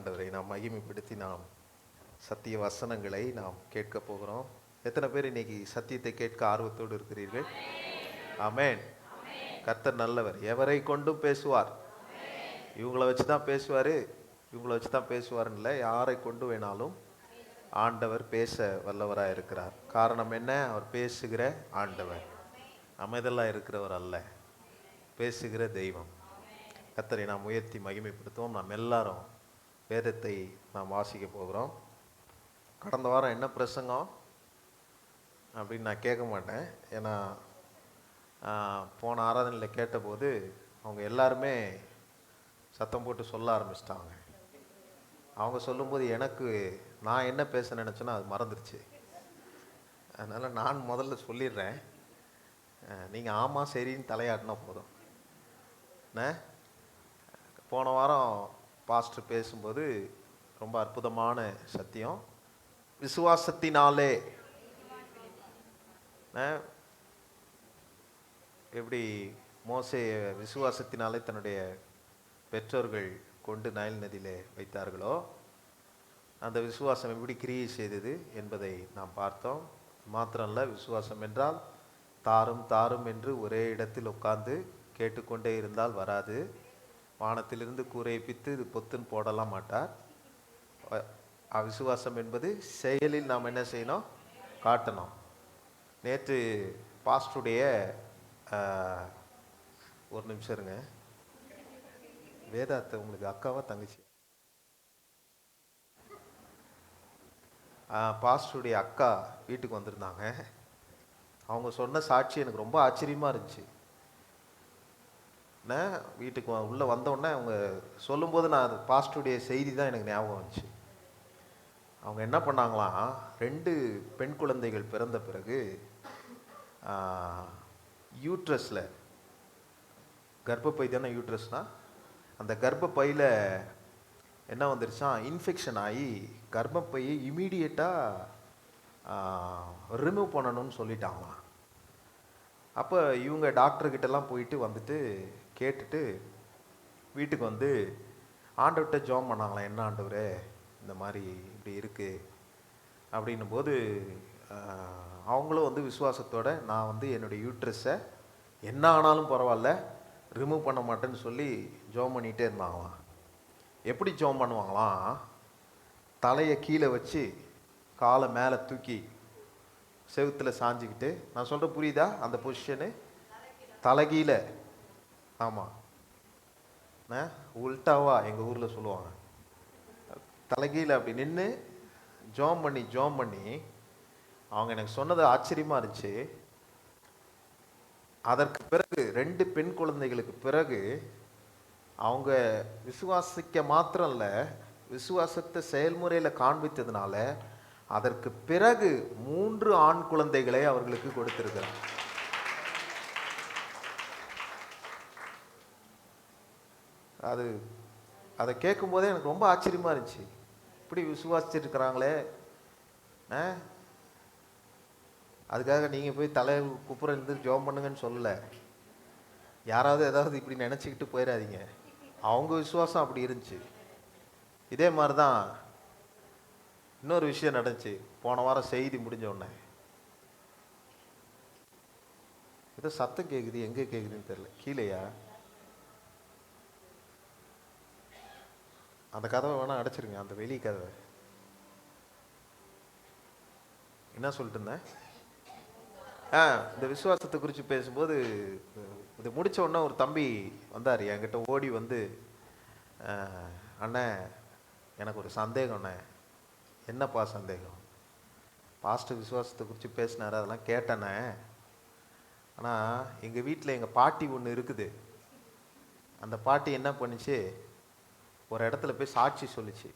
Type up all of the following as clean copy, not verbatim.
ஆண்டவரை நாம் மகிமைப்படுத்தி நாம் சத்திய வசனங்களை நாம் கேட்க போகிறோம். எத்தனை பேர் இன்னைக்கு சத்தியத்தை கேட்க ஆர்வத்தோடு இருக்கிறீர்கள்? ஆமென். கர்த்தர் நல்லவர், எவரை கொண்டும் பேசுவார். இவங்கள வச்சு தான் பேசுவார், இவங்கள வச்சு தான் பேசுவார்னு இல்லை, யாரை கொண்டு வேணாலும் ஆண்டவர் பேச வல்லவராக இருக்கிறார். காரணம் என்ன? அவர் பேசுகிற ஆண்டவர், அமைதலாக இருக்கிறவர் அல்ல, பேசுகிற தெய்வம். கர்த்தரை நாம் உயர்த்தி மகிமைப்படுத்துவோம். நாம் எல்லாரும் வேதத்தை நாம் வாசிக்க போகிறோம். கடந்த வாரம் என்ன பிரசங்கம் அப்படின்னு நான் கேட்க மாட்டேன். ஏன்னா போன ஆராதனையில் கேட்டபோது அவங்க எல்லாருமே சத்தம் போட்டு சொல்ல ஆரம்பிச்சிட்டாங்க. அவங்க சொல்லும்போது எனக்கு நான் என்ன பேச நினச்சேன்னா அது மறந்துடுச்சு. அதனால் நான் முதல்ல சொல்லிடுறேன், நீங்கள் ஆமாம் சரின்னு தலையாட்டினா போதும். போன வாரம் பாஸ்டர் பேசும்போது ரொம்ப அற்புதமான சத்தியம். விசுவாசத்தினாலே எப்படி மோசே விசுவாசத்தினாலே தன்னுடைய பெற்றோர்கள் கொண்டு நைல் நதியிலே வைத்தார்களோ, அந்த விசுவாசம் எப்படி கிரியை செய்தது என்பதை நாம் பார்த்தோம். மாத்திரமல்ல, விசுவாசம் என்றால் தாரும் தாரும் என்று ஒரே இடத்தில் உட்கார்ந்து கேட்டுக்கொண்டே இருந்தால் வராது. வானத்திலிருந்து கூரையை பித்து இது பொத்துன்னு போடலாம் மாட்டார். விசுவாசம் என்பது செயலில் நாம் என்ன செய்யணும்? காட்டணும். நேற்று பாஸ்டருடைய ஒரு நிமிஷம் இருங்க, வேதாத்தை உங்களுக்கு அக்காவா தங்கச்சி? பாஸ்டருடைய அக்கா வீட்டுக்கு வந்திருந்தாங்க. அவங்க சொன்ன சாட்சி எனக்கு ரொம்ப ஆச்சரியமாக இருந்துச்சு. வீட்டுக்கு உள்ளே வந்தோடனே அவங்க சொல்லும்போது நான் அது பாஸ்டருடைய செய்தி தான் எனக்கு ஞாபகம் வந்துச்சு. அவங்க என்ன பண்ணாங்களாம், 2 பெண் குழந்தைகள் பிறந்த பிறகு யூட்ரஸில், கர்ப்பப்பை தானே யூட்ரஸ்னால், அந்த கர்ப்பப்பையில் என்ன வந்துருச்சான், இன்ஃபெக்ஷன் ஆகி கர்ப்பப்பையை இமீடியட்டாக ரிமூவ் பண்ணணும்னு சொல்லிட்டாங்களாம். அப்போ இவங்க டாக்டர்கிட்டலாம் போயிட்டு வந்துட்டு கேட்டுட்டு வீட்டுக்கு வந்து ஆண்டவர்கிட்ட ஜெபம் பண்ணாங்களாம். என்ன ஆண்டவரே, இந்த மாதிரி இப்படி இருக்குது அப்படின்னும் போது அவங்களும் வந்து விசுவாசத்தோட நான் வந்து என்னுடைய யூட்ரஸை என்ன ஆனாலும் பரவாயில்ல ரிமூவ் பண்ண மாட்டேன்னு சொல்லி ஜெபம் பண்ணிகிட்டே இருந்தாங்களாம். எப்படி ஜெபம் பண்ணுவாங்களாம், தலையை கீழே வச்சு காலை மேலே தூக்கி செவுத்தில் சாஞ்சிக்கிட்டு, நான் சொல்கிற புரியுதா அந்த பொசிஷனு? தலைகீழ, ஆமாம், உல்டாவா எங்கள் ஊரில் சொல்லுவாங்க, தலைகீழ அப்படி நின்று ஜோம் பண்ணி அவங்க எனக்கு சொன்னது ஆச்சரியமாக இருந்துச்சு. அதற்கு பிறகு 2 பெண் குழந்தைகளுக்கு பிறகு அவங்க விசுவாசிக்க மாத்திரம் இல்லை, விசுவாசத்தை செயல்முறையில் காண்பித்ததுனால அதற்கு பிறகு 3 ஆண் குழந்தைகளை அவர்களுக்கு கொடுத்திருக்கிறார். அதை கேட்கும் போதே எனக்கு ரொம்ப ஆச்சரியமா இருந்துச்சு. இப்படி விசுவாசிச்சுட்டு இருக்கிறாங்களே. அதுக்காக நீங்கள் போய் தலை குப்புற இருந்து ஜெபம் பண்ணுங்கன்னு சொல்லலை. யாராவது ஏதாவது இப்படி நினச்சிக்கிட்டு போயிடாதீங்க. அவங்க விசுவாசம் அப்படி இருந்துச்சு. இதே மாதிரி தான் இன்னொரு விஷயம் நடந்துச்சு. போன வாரம் செய்தி முடிஞ்ச உடனே ஏதோ சத்தம் கேட்குது, எங்கே கேட்குதுன்னு தெரியல. கீழேயா? அந்த கதவை வேணால் அடைச்சிருங்க, அந்த வெளி கதவை. என்ன சொல்லிட்டு இருந்தேன்? இந்த விசுவாசத்தை குறித்து பேசும்போது இது முடித்த உடனே ஒரு தம்பி வந்தார் என்கிட்ட ஓடி வந்து, அண்ணே எனக்கு ஒரு சந்தேகம் அண்ணே. என்னப்பா சந்தேகம்? பாஸ்டர் விசுவாசத்தை குறித்து பேசினார், அதெல்லாம் கேட்டேண்ணே. ஆனால் எங்கள் வீட்டில் எங்கள் பாட்டி ஒன்று இருக்குது. அந்த பாட்டி என்ன பண்ணிச்சு, ஒரு இடத்துல போய் சாட்சி சொல்லிச்சு.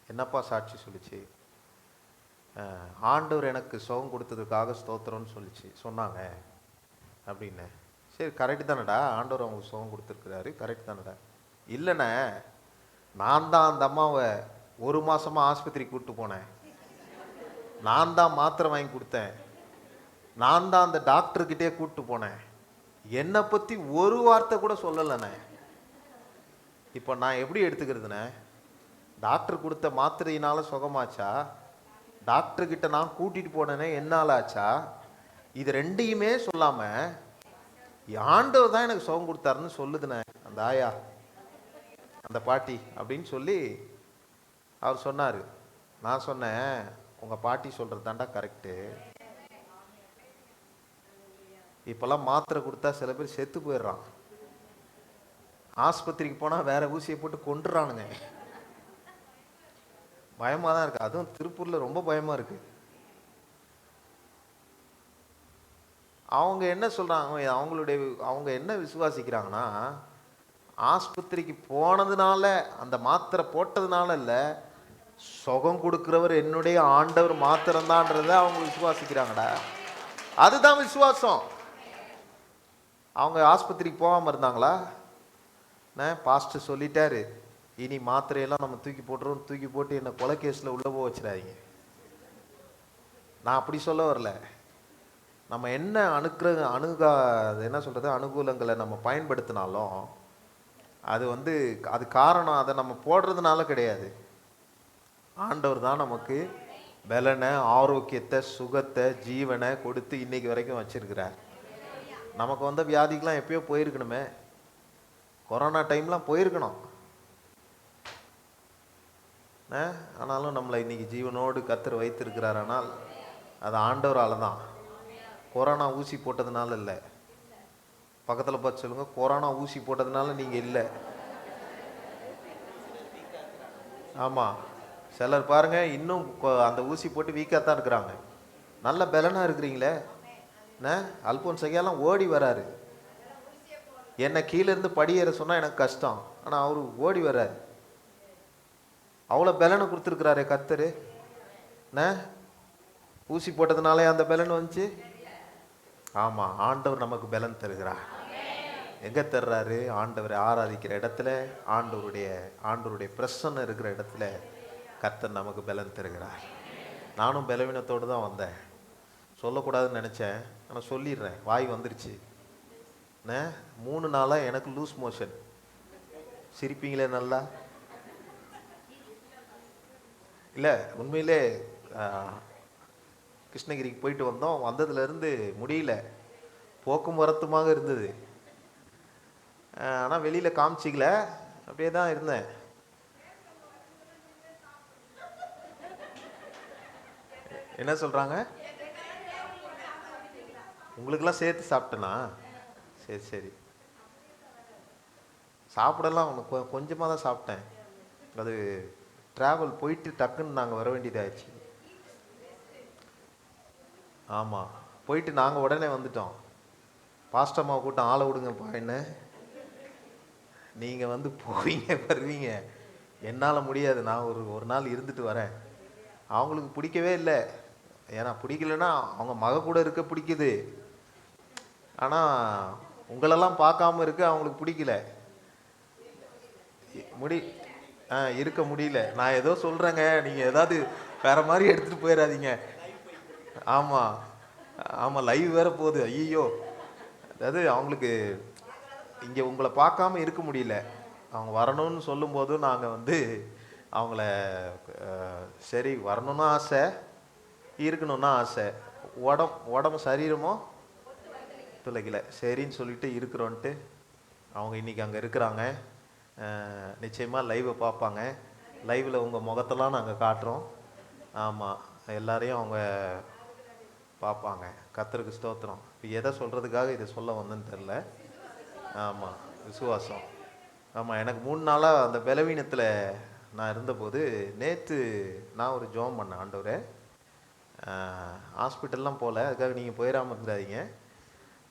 என்னப்பா சாட்சி சொல்லிச்சு? ஆண்டவர் எனக்கு சுகம் கொடுத்ததுக்காக ஸ்தோத்திரம்னு சொன்னாங்க அப்படின்னு. சரி, கரெக்டு தானடா, ஆண்டவர் அவங்களுக்கு சுகம் கொடுத்துருக்குறாரு, கரெக்ட் தானடா. இல்லைண்ணே, நான் தான் அந்த அம்மாவை 1 மாதமாக ஆஸ்பத்திரிக்கு கூப்பிட்டு போனேன், நான் தான் மாத்திரை வாங்கி கொடுத்தேன், நான் தான் அந்த டாக்டர்கிட்டே கூப்பிட்டு போனேன், என்னை பற்றி ஒரு வார்த்தை கூட சொல்லலைண்ணே. இப்போ நான் எப்படி எடுத்துக்கிறதுண்ணே? டாக்டர் கொடுத்த மாத்திரையினால சுகமாச்சா, டாக்டர்கிட்ட நான் கூட்டிட்டு போனேனே என்னால் ஆச்சா, இது ரெண்டையுமே சொல்லாம ஆண்டவர் தான் எனக்கு சுகம் கொடுத்தாருன்னு சொல்லுதுனே அந்த ஆயா, அந்த பாட்டி அப்படின்னு சொல்லி அவர் சொன்னார். நான் சொன்னேன், உங்கள் பாட்டி சொல்கிறது தாண்டா கரெக்டு. இப்போல்லாம் மாத்திரை கொடுத்தா சில பேர் செத்து போயிடுறான். ஆஸ்பத்திரிக்கு போனால் வேற ஊசியை போட்டு கொண்டுறானுங்க. பயமாக தான் இருக்குது. அதுவும் திருப்பூரில் ரொம்ப பயமாக இருக்குது. அவங்க என்ன சொல்கிறாங்க, அவங்க என்ன விசுவாசிக்கிறாங்கன்னா, ஆஸ்பத்திரிக்கு போனதுனால அந்த மாத்திரை போட்டதுனால இல்லை, சுகம் கொடுக்குறவர் என்னுடைய ஆண்டவர் மாத்திரம்தான்றத அவங்க விசுவாசிக்கிறாங்கடா. அதுதான் விசுவாசம். அவங்க ஆஸ்பத்திரிக்கு போகாமல் இருந்தாங்களா? பாஸ்டர் சொல்லிட்டாரு, இனி மாத்திரையெல்லாம் நம்ம தூக்கி போட்டுருவோம், தூக்கி போட்டு என்ன கொலை கேஸில் உள்ள போக வச்சிடாதீங்க. நான் அப்படி சொல்ல வரல. நம்ம என்ன என்ன சொல்கிறது, அனுகூலங்களை நம்ம பயன்படுத்தினாலும் அது காரணம் அதை நம்ம போடுறதுனால கிடையாது. ஆண்டவர் தான் நமக்கு பலனை, ஆரோக்கியத்தை, சுகத்தை, ஜீவனை கொடுத்து இன்னைக்கு வரைக்கும் வச்சிருக்கிறார். நமக்கு வந்த வியாதிக்கெலாம் எப்பயோ போயிருக்கணுமே. கொரோனா டைம்லாம் போயிருக்கணும். ஆனாலும் நம்மளை இன்னைக்கு ஜீவனோடு கர்த்தர் வைத்திருக்கிறார். ஆனால் அது ஆண்டவரால் தான். கொரோனா ஊசி போட்டதுனால இல்லை. பக்கத்தில் பார்த்து சொல்லுங்க, கொரோனா ஊசி போட்டதுனால நீங்கள் இல்லை. ஆமாம், சிலர் பாருங்க இன்னும் அந்த ஊசி போட்டு வீக்காக தான் இருக்கிறாங்க. நல்ல பலனாக இருக்கிறீங்களே. அல்போன்ஸ் ஐயாலாம் ஓடி வராரு. என்னை கீழேருந்து படியேற சொன்னால் எனக்கு கஷ்டம், ஆனால் அவரு ஓடி வர்றாரு. அவ்வளோ பலனை கொடுத்துருக்குறாரு கர்த்தர். ஊசி போட்டதுனாலே அந்த பலன் வந்துச்சு. ஆமாம், ஆண்டவர் நமக்கு பலன் தருகிறார். எங்கே தர்றாரு? ஆண்டவரை ஆராதிக்கிற இடத்துல, ஆண்டவருடைய பிரசன்னம் இருக்கிற இடத்துல கர்த்தர் நமக்கு பலன் தருகிறார். நானும் பலவீனத்தோடு தான் வந்தேன். சொல்லக்கூடாதுன்னு நினச்சேன், ஆனால் சொல்லிடுறேன், வாய் வந்துருச்சு. 3 நாளாக எனக்கு லூஸ் மோஷன். சிரிப்பீங்களே நல்லா? இல்லை, உண்மையிலே கிருஷ்ணகிரிக்கு போயிட்டு வந்தோம். வந்ததுலேருந்து முடியல, போக்கும் வரத்துமாக இருந்தது. ஆனால் வெளியில் காமிச்சிக்கல, அப்படியே தான் இருந்தேன். என்ன சொல்கிறாங்க? உங்களுக்கெல்லாம் சேர்த்து சாப்பிட்டேனா? சரி சரி. சாப்பிடலாம் கொஞ்சமாக தான் சாப்பிட்டேன். அது ட்ராவல் போயிட்டு டக்குன்னு நாங்கள் வர வேண்டியதாகிடுச்சு. ஆமாம், போயிட்டு நாங்கள் உடனே வந்துட்டோம். பாஸ்டம்மா கூட்டம் ஆளை விடுங்கப்பா, என்ன நீங்கள் போவீங்க வருவீங்க, என்னால் முடியாது, நான் ஒரு நாள் இருந்துட்டு வரேன். அவங்களுக்கு பிடிக்கவே இல்லை. ஏன்னா பிடிக்கலன்னா அவங்க மக கூட இருக்க பிடிக்குது, ஆனால் உங்களெல்லாம் பார்க்காம இருக்க அவங்களுக்கு பிடிக்கல. இருக்க முடியல. நான் ஏதோ சொல்கிறேங்க, நீங்கள் ஏதாவது வேறு மாதிரி எடுத்துகிட்டு போயிடாதீங்க. ஆமாம் ஆமாம், லைவ் வேறு போகுது. ஐயோ, அதாவது அவங்களுக்கு இங்கே உங்களை பார்க்காம இருக்க முடியல. அவங்க வரணும்னு சொல்லும்போதும் நாங்கள் அவங்கள சரி வரணும்னு ஆசை, இருக்கணும்னா ஆசை. உடம்பு சரீரமோ துளைக்கல, சரின்னு சொல்லிட்டு இருக்கிறோன்ட்டு அவங்க இன்றைக்கி அங்கே இருக்கிறாங்க. நிச்சயமாக லைவை பார்ப்பாங்க. லைவில் உங்கள் முகத்தெல்லாம் நாங்கள் காட்டுறோம். ஆமாம், எல்லாரையும் அவங்க பார்ப்பாங்க. கர்த்தருக்கு ஸ்தோத்திரம். இப்போ எதை சொல்கிறதுக்காக இதை சொல்ல வந்தேன்னு தெரில. ஆமாம், விசுவாசம். ஆமாம், எனக்கு 3 நாளாக அந்த பலவீனத்தில் நான் இருந்தபோது நேற்று நான் ஒரு ஜெபம் பண்ணேன். ஆண்டவரே, ஹாஸ்பிட்டல்லாம் போகல, அதுக்காக நீங்கள் போயிடாமல் இருந்தாதீங்க.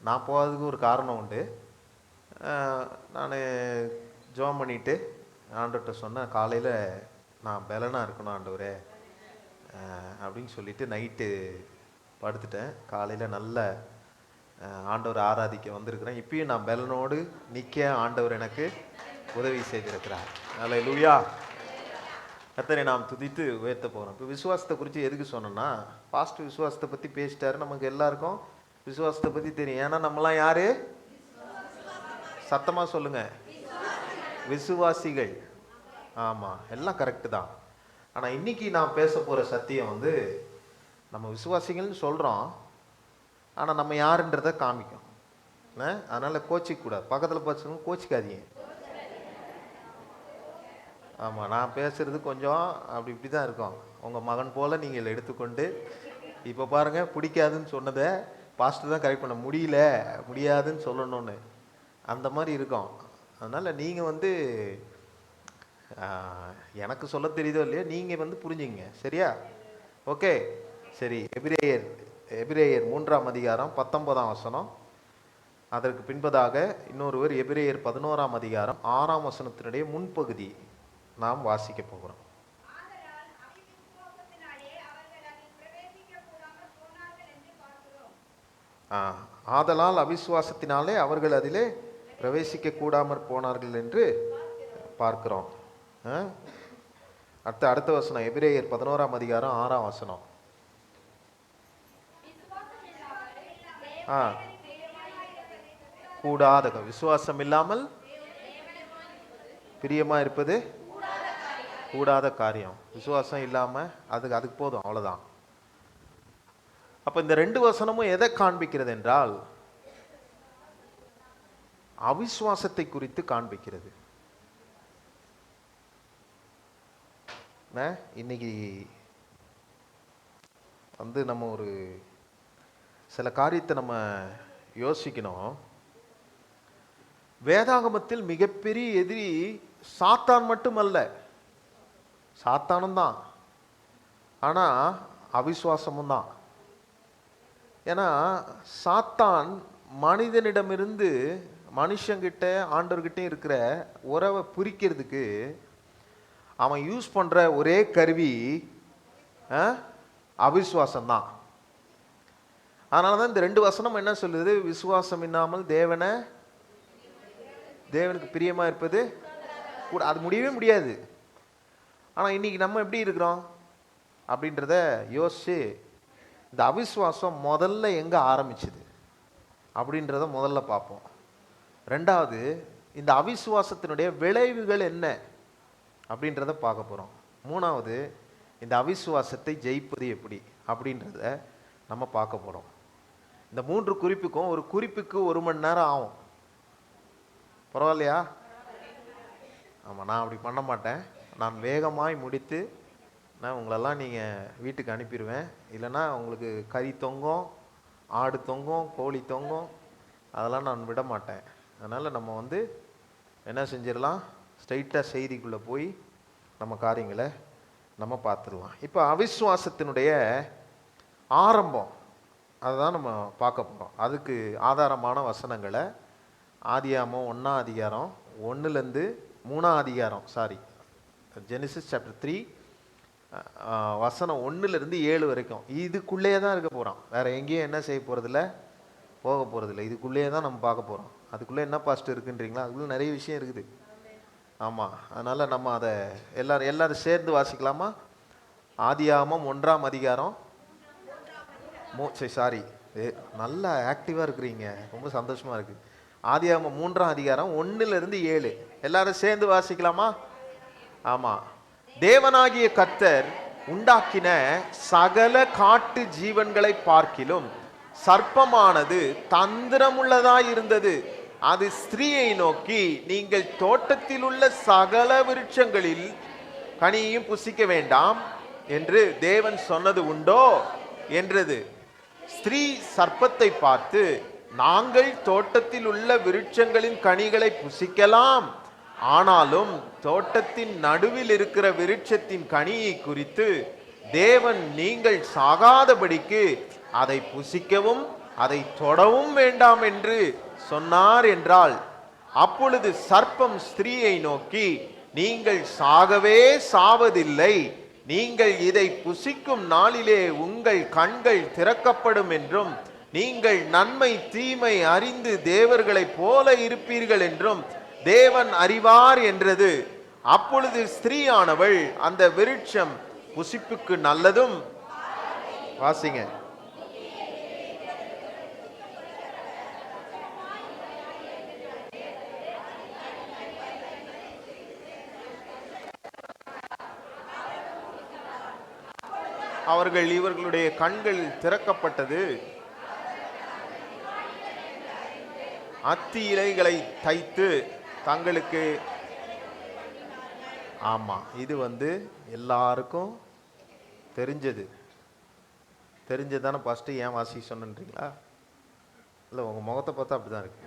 நான் போகிறதுக்கு ஒரு காரணம் உண்டு. நான் ஜெபம் பண்ணிவிட்டு ஆண்டவர்கிட்ட சொன்னேன், காலையில் நான் பலனாக இருக்கணும் ஆண்டவரே அப்படின்னு சொல்லிவிட்டு நைட்டு படுத்துட்டேன். காலையில் நல்ல ஆண்டவர் ஆராதிக்க வந்திருக்கிறேன். இப்பயும் நான் பலனோடு நிற்க ஆண்டவர் எனக்கு உதவி செய்திருக்கிறார். அல்லேலூயா. கர்த்தரை நாம் துதித்து உயர்த்த போகிறோம். இப்போ விசுவாசத்தை குறித்து எதுக்கு சொன்னோன்னா, பாஸ்ட் விசுவாசத்தை பற்றி பேசிட்டாரு. நமக்கு எல்லாருக்கும் விசுவாசத்தை பற்றி தெரியும். ஏன்னா நம்மளாம் யாரு? சத்தமாக சொல்லுங்க, விசுவாசிகள். ஆமாம், எல்லாம் கரெக்டு தான். ஆனால் இன்னைக்கு நான் பேச போகிற சத்தியம் வந்து நம்ம விசுவாசிகள்னு சொல்கிறோம், ஆனால் நம்ம யாருன்றதை காமிக்கும். அதனால் கோச்சிக்கூடாது. பக்கத்தில் பார்த்துக்கணும், கோச்சிக்காதீங்க. ஆமாம், நான் பேசுகிறது கொஞ்சம் அப்படி இப்படி தான் இருக்கும். உங்கள் மகன் போல் நீங்கள் எடுத்துக்கொண்டு, இப்போ பாருங்கள், பிடிக்காதுன்னு சொன்னதை பாஸ்டர் தான் கரெக்ட் பண்ண முடியாதுன்னு சொல்லணும்னு அந்த மாதிரி இருக்கும். அதனால் நீங்கள் வந்து எனக்கு சொல்ல தெரியுதோ இல்லையோ, நீங்கள் வந்து புரிஞ்சுங்க, சரியா? ஓகே, சரி. எபிரேயர் 3ஆம் அதிகாரம் 19ஆம் வசனம். அதற்கு பின்பதாக இன்னொருவர் எபிரேயர் 11ஆம் அதிகாரம் 6ஆம் வசனத்தினுடைய முன்பகுதி நாம் வாசிக்க போகிறோம். ஆதலால் அவிசுவாசத்தினாலே அவர்கள் அதிலே பிரவேசிக்க கூடாமற் போனார்கள் என்று பார்க்கிறோம். அடுத்த வசனம் எபிரேயர் 11ஆம் அதிகாரம் 6ஆம் வசனம். கூடாத விசுவாசம் இல்லாமல் பிரியமா இருப்பது கூடாத காரியம். விசுவாசம் இல்லாம அதுக்கு போதும், அவ்வளவுதான். அப்ப இந்த 2 வசனமும் எதை காண்பிக்கிறது என்றால் அவிசுவாசத்தை குறித்து காண்பிக்கிறது. இன்னைக்கு வந்து நம்ம ஒரு சில காரியத்தை நம்ம யோசிக்கணும். வேதாகமத்தில் மிகப்பெரிய எதிரி சாத்தான் மட்டுமல்ல, சாத்தானும் தான், ஆனா அவிசுவாசமும் தான். ஏன்னா சாத்தான் மனிதனிடமிருந்து மனுஷங்கிட்ட ஆண்டவர்கிட்ட இருக்கிற உறவை புரிக்கிறதுக்கு அவன் யூஸ் பண்ற ஒரே கருவி அவிசுவாசம் தான். அதனாலதான் இந்த 2 வசனம் என்ன சொல்லுது? விசுவாசம் இல்லாமல் தேவனுக்கு பிரியமா இருப்பது கூட, அது முடியவே முடியாது. ஆனா இன்னைக்கு நம்ம எப்படி இருக்கிறோம் அப்படின்றத யோசிச்சு, இந்த அவிசுவாசம் முதல்ல எங்க ஆரம்பிச்சுது அப்படின்றத முதல்ல பார்ப்போம். 2வது, இந்த அவிசுவாசத்தினுடைய விளைவுகள் என்ன அப்படின்றத பார்க்க போறோம். 3வது, இந்த அவிசுவாசத்தை ஜெயிப்பது எப்படி அப்படின்றத நம்ம பார்க்க போறோம். இந்த 3 குறிப்புக்கும் ஒரு குறிப்புக்கு 1 மணி நேரம் ஆகும். பரவாயில்லையா? ஆமாம், நான் அப்படி பண்ண மாட்டேன். நான் வேகமாய் முடித்து நான் உங்களெல்லாம் நீங்கள் வீட்டுக்கு அனுப்பிடுவேன். இல்லைன்னா உங்களுக்கு கறி தொங்கும், ஆடு தொங்கும், கோழி தொங்கும், அதெல்லாம் நான் விட மாட்டேன். அதனால் நம்ம வந்து என்ன செஞ்சிடலாம், ஸ்ட்ரைட்டாக செய்திக்குள்ளே போய் நம்ம காரியங்களை நம்ம பார்த்துடலாம். இப்போ அவிசுவாசத்தினுடைய ஆரம்பம் அதுதான் நம்ம பார்க்க போகிறோம். அதுக்கு ஆதாரமான வசனங்களை ஆதியாகமம் 1ஆம் அதிகாரம் 1லேருந்து 3ஆம் அதிகாரம் ஜெனிசிஸ் சாப்டர் 3 வசனம் 1லேருந்து 7 வரைக்கும் இதுக்குள்ளேயே தான் இருக்க போகிறோம். வேற எங்கேயும் என்ன செய்ய போகிறதில்ல, போக போகிறதில்ல. இதுக்குள்ளேயே தான் நம்ம பார்க்க போகிறோம். அதுக்குள்ளே என்ன பாஸ்ட் இருக்குன்றீங்களா? அதுக்குள்ளே நிறைய விஷயம் இருக்குது. ஆமாம், அதனால் நம்ம அதை எல்லாரும் சேர்ந்து வாசிக்கலாமா? ஆதியாகமம் 1ஆம் அதிகாரம் நல்லா ஆக்டிவாக இருக்கிறீங்க, ரொம்ப சந்தோஷமாக இருக்குது. ஆதியாகமம் 3ஆம் அதிகாரம் 1லேருந்து 7 எல்லாரும் சேர்ந்து வாசிக்கலாமா? ஆமாம். தேவனாகிய கர்த்தர் உண்டாக்கின சகல காட்டு ஜீவன்களை பார்க்கிலும் சர்ப்பமானது தந்திரமுள்ளதாய் இருந்தது. அது ஸ்திரீயை நோக்கி, நீங்கள் தோட்டத்தில் உள்ள சகல விருட்சங்களில் கனியையும் புசிக்க வேண்டாம் என்று தேவன் சொன்னது உண்டோ என்றது. ஸ்திரீ சர்ப்பத்தை பார்த்து, நாங்கள் தோட்டத்தில் உள்ள விருட்சங்களின் கனிகளை புசிக்கலாம், ஆனாலும் தோட்டத்தின் நடுவில் இருக்கிற விருட்சத்தின் கனியை குறித்து தேவன் நீங்கள் சாகாதபடிக்கு அதை புசிக்கவும் அதை தொடவும் வேண்டாம் என்று சொன்னார் என்றாள். அப்பொழுது சர்ப்பம் ஸ்திரீயை நோக்கி, நீங்கள் சாகவே சாவதில்லை, நீங்கள் இதை புசிக்கும் நாளிலே உங்கள் கண்கள் திறக்கப்படும் என்றும் நீங்கள் நன்மை தீமை அறிந்து தேவர்களைப் போல இருப்பீர்கள் என்றும் தேவன் அறிவார் என்றது. அப்பொழுது ஸ்திரீயானவள், அந்த விருட்சம் புசிப்புக்கு நல்லதும், வாசிங்க, இவர்களுடைய கண்கள் திறக்கப்பட்டது, அத்தி இலைகளை தைத்து தங்களுக்கு. ஆமா, இது எல்லாருக்கும் தெரிஞ்சதானே ஃபர்ஸ்ட் ஏன் வாசி சொன்னீங்களா? இல்லை, உங்க முகத்தை பார்த்தா அப்படிதான் இருக்கு.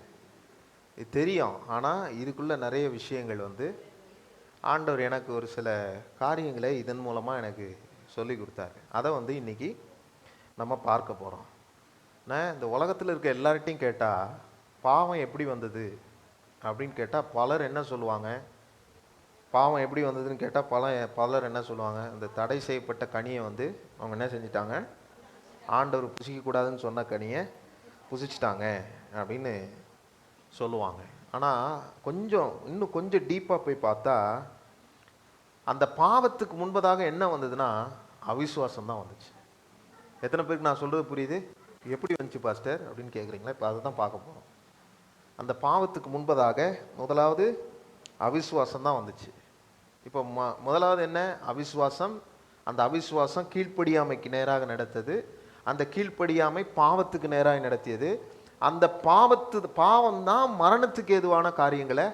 இது தெரியும், ஆனா இதுக்குள்ள நிறைய விஷயங்கள் ஆண்டவர் எனக்கு ஒரு சில காரியங்களை இதன் மூலமா எனக்கு சொல்லி கொடுத்தாரு. அதை இன்னைக்கு நம்ம பார்க்க போறோம். நான் இந்த உலகத்தில் இருக்க எல்லார்ட்டையும் கேட்டா பாவம் எப்படி வந்தது அப்படின்னு கேட்டால் பலர் என்ன சொல்லுவாங்க? பாவம் எப்படி வந்ததுன்னு கேட்டால் பலர் என்ன சொல்லுவாங்க? இந்த தடை செய்யப்பட்ட கனியை அவங்க என்ன செஞ்சிட்டாங்க? ஆண்டவர் புசிக்கக்கூடாதுன்னு சொன்ன கனியை புசிச்சிட்டாங்க அப்படின்னு சொல்லுவாங்க. ஆனால் இன்னும் கொஞ்சம் டீப்பாக போய் பார்த்தா அந்த பாவத்துக்கு முன்பதாக என்ன வந்ததுன்னா அவிசுவாசம் தான் வந்துச்சு. எத்தனை பேருக்கு நான் சொல்கிறது புரியுது? எப்படி வந்துச்சு பாஸ்டர் அப்படின்னு கேட்குறீங்களா? இப்போ அதை தான் பார்க்க போகிறோம். அந்த பாவத்துக்கு முன்பதாக முதலாவது அவிசுவாசம் தான் வந்துச்சு. இப்போ முதலாவது என்ன? அவிசுவாசம். அந்த அவிசுவாசம் கீழ்ப்படியாமைக்கு நேராக நடத்தது. அந்த கீழ்ப்படியாமை பாவத்துக்கு நேராக நடத்தியது. அந்த பாவம் தான் மரணத்துக்கு ஏதுவான காரியங்களை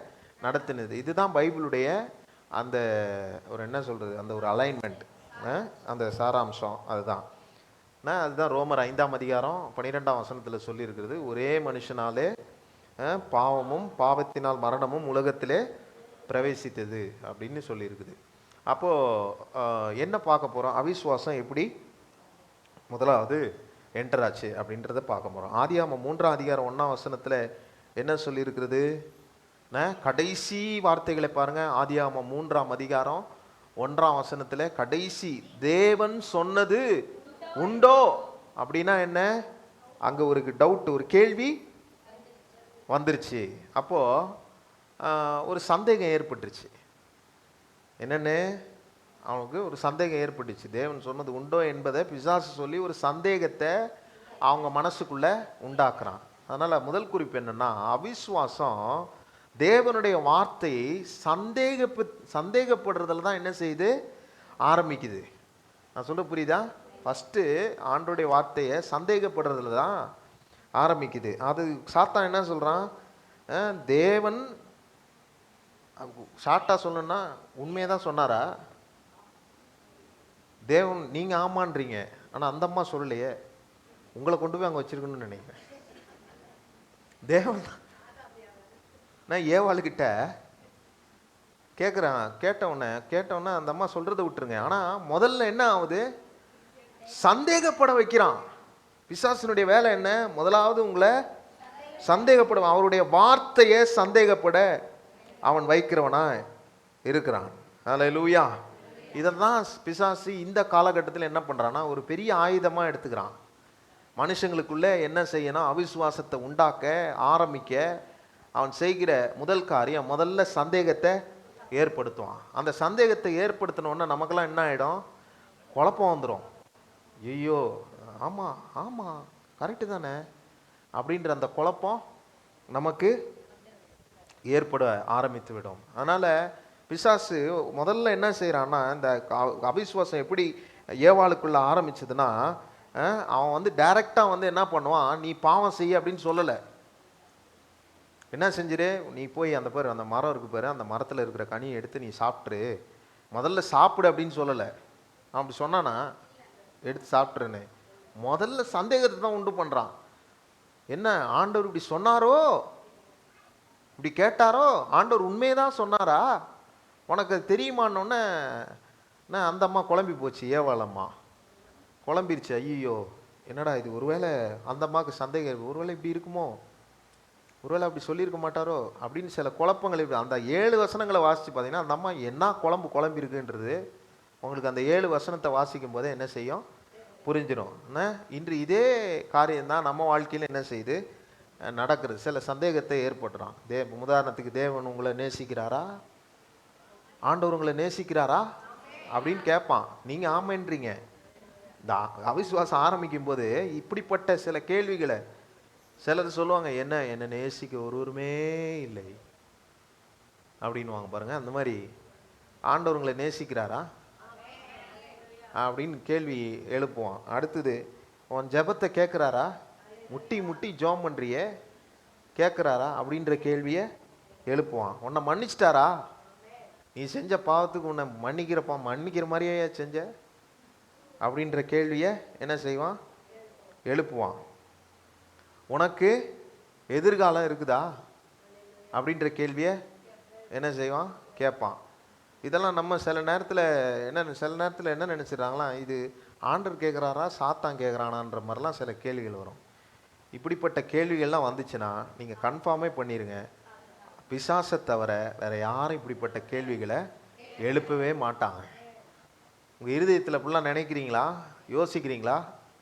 நடத்தினது. இதுதான் பைபிளுடைய அந்த ஒரு என்ன சொல்கிறது, அந்த ஒரு அலைன்மெண்ட், அந்த சாராம்சம். அதுதான் ரோமர் 5ஆம் அதிகாரம் 12ஆம் வசனத்தில் சொல்லியிருக்கிறது. ஒரே மனுஷனாலே பாவமும் பாவத்தினால் மரணமும் உலகத்திலே பிரவேசித்தது அப்படின்னு சொல்லியிருக்குது. அப்போது என்ன பார்க்க போகிறோம்? அவிசுவாசம் எப்படி முதலாவது என்டர் ஆச்சு அப்படின்றத பார்க்க போகிறோம். ஆதியாகமம் 3ஆம் அதிகாரம் 1ஆம் வசனத்தில் என்ன சொல்லியிருக்கிறது? கடைசி வார்த்தைகளை பாருங்க. ஆதியாகமம் 3ஆம் அதிகாரம் 1ஆம் வசனத்தில் கடைசி, தேவன் சொன்னது உண்டோ அப்படின்னா என்ன? அங்கே ஒரு டவுட், ஒரு கேள்வி வந்துருச்சு. அப்போது ஒரு சந்தேகம் ஏற்பட்டுருச்சு. என்னென்னு அவனுக்கு ஒரு சந்தேகம் ஏற்பட்டுச்சு. தேவன் சொன்னது உண்டோ என்பதை பிசாசு சொல்லி ஒரு சந்தேகத்தை அவங்க மனசுக்குள்ளே உண்டாக்குறான். அதனால் முதல் குறிப்பு என்னென்னா, அவிசுவாசம் தேவனுடைய வார்த்தையை சந்தேகப்படுறதுல தான் என்ன செய்யுது? ஆரம்பிக்குது. நான் சொல்ல புரியுதா? ஃபஸ்ட்டு ஆண்டோடைய வார்த்தையை சந்தேகப்படுறதுல தான் ஆரம்பிக்குது. அது சாத்தான் என்ன சொல்கிறான்? தேவன் ஷார்ட்டாக சொல்லணும்னா உண்மையை தான் சொன்னாரா? தேவன் நீங்கள் ஆமான்றீங்க, ஆனால் அந்த அம்மா சொல்லலையே, உங்களை கொண்டு போய் அங்கே வச்சிருக்கணும்னு நினைக்கிறேன். தேவன் நான் ஏவாளுக்கிட்ட கேட்டவுடனே அந்த அம்மா சொல்கிறத விட்டுருங்க. ஆனால் முதல்ல என்ன ஆகுது? சந்தேகப்பட வைக்கிறான். பிசாசினுடைய வேலை என்ன? முதலாவது உங்களை சந்தேகப்பட, அவருடைய வார்த்தையை சந்தேகப்பட அவன் வைக்கிறவனா இருக்கிறான். அல்லேலூயா. இதெல்லாம் பிசாசு இந்த காலகட்டத்தில் என்ன பண்ணுறான்னா ஒரு பெரிய ஆயுதமாக எடுத்துக்கிறான். மனுஷங்களுக்குள்ளே என்ன செய்யணும்? அவிசுவாசத்தை உண்டாக்க ஆரம்பிக்க அவன் செய்கிற முதல் காரியம் முதல்ல சந்தேகத்தை ஏற்படுத்துவான். அந்த சந்தேகத்தை ஏற்படுத்தினோன்னா நமக்கெல்லாம் என்ன ஆகிடும்? குழப்பம் வந்துடும். ஐயோ, ஆமாம் ஆமாம் கரெக்டு தானே அப்படின்ற அந்த குழப்பம் நமக்கு ஏற்பட ஆரம்பித்து விடும். அதனால் பிசாசு முதல்ல என்ன செய்கிறான்னா, இந்த அவிசுவாசம் எப்படி ஏவாளுக்குள்ளே ஆரம்பிச்சதுன்னா, அவன் டைரெக்டாக என்ன பண்ணுவான்? நீ பாவம் செய்ய அப்படின்னு சொல்லலை. என்ன செஞ்சிரு? நீ போய் அந்த மரம் இருக்கு பாரு, அந்த மரத்தில் இருக்கிற கனியை எடுத்து நீ சாப்பிட்ரு, முதல்ல சாப்பிடு அப்படின்னு சொல்லலை. அவன் அப்படி சொன்னானா? எடுத்து சாப்பிட்ருன்னு முதல்ல சந்தேகத்தை தான் உண்டு பண்ணுறான். என்ன ஆண்டவர் இப்படி சொன்னாரோ, இப்படி கேட்டாரோ, ஆண்டவர் உண்மையை தான் சொன்னாரா, உனக்கு அது தெரியுமான்னொன்னே அந்த அம்மா குழம்பி போச்சு. ஏவாளம்மா குழம்பிருச்சு. ஐயோ என்னடா இது, ஒருவேளை அந்த அம்மாவுக்கு சந்தேகம், ஒருவேளை இப்படி இருக்குமோ, ஒருவேளை அப்படி சொல்லியிருக்க மாட்டாரோ அப்படின்னு சில குழப்பங்கள். அந்த 7 வசனங்களை வாசித்து பார்த்தீங்கன்னா அந்த அம்மா என்ன குழம்பி இருக்குன்றது உங்களுக்கு அந்த 7 வசனத்தை வாசிக்கும் போதே என்ன செய்யும்? புரிஞ்சிடும். இன்று இதே காரியம்தான் நம்ம வாழ்க்கையில் என்ன செய்யுது? நடக்கிறது. சில சந்தேகத்தை ஏற்படுறான். உதாரணத்துக்கு, தேவன் உங்களை நேசிக்கிறாரா, ஆண்டவர் உங்களை நேசிக்கிறாரா அப்படின்னு கேட்பான். நீங்கள் ஆமைன்றீங்க. இந்த அவிசுவாசம் ஆரம்பிக்கும் போது இப்படிப்பட்ட சில கேள்விகளை சிலர் சொல்லுவாங்க, என்ன நேசிக்க ஒருவருமே இல்லை அப்படின்வாங்க பாருங்க. அந்த மாதிரி ஆண்டவர் உங்களை நேசிக்கிறாரா? அப்படின்னு கேள்வி எழுப்புவான். அடுத்தது, உன் ஜெபத்தை கேட்குறாரா, முட்டி முட்டி ஜெபம் பண்ணுறியே கேட்குறாரா அப்படின்ற கேள்வியை எழுப்புவான். உன்னை மன்னிச்சிட்டாரா, நீ செஞ்ச பாவத்துக்கு உன்னை மன்னிக்கிற மாதிரியே செஞ்ச அப்படின்ற கேள்வியை என்ன செய்வான், எழுப்புவான். உனக்கு எதிர்காலம் இருக்குதா அப்படின்ற கேள்வியை என்ன செய்வான், கேட்பான். இதெல்லாம் நம்ம சில நேரத்தில் என்ன நினச்சிடறாங்களாம், இது ஆண்டவர் கேட்குறாரா சாத்தான் கேட்குறானான்ற மாதிரிலாம் சில கேள்விகள் வரும். இப்படிப்பட்ட கேள்விகள்லாம் வந்துச்சுன்னா நீங்கள் கன்ஃபார்மே பண்ணிடுங்க, பிசாசை தவிர வேறு யாரும் இப்படிப்பட்ட கேள்விகளை எழுப்பவே மாட்டாங்க. உங்கள் இருதயத்தில் ஃபுல்லாக நினைக்கிறீங்களா, யோசிக்கிறீங்களா,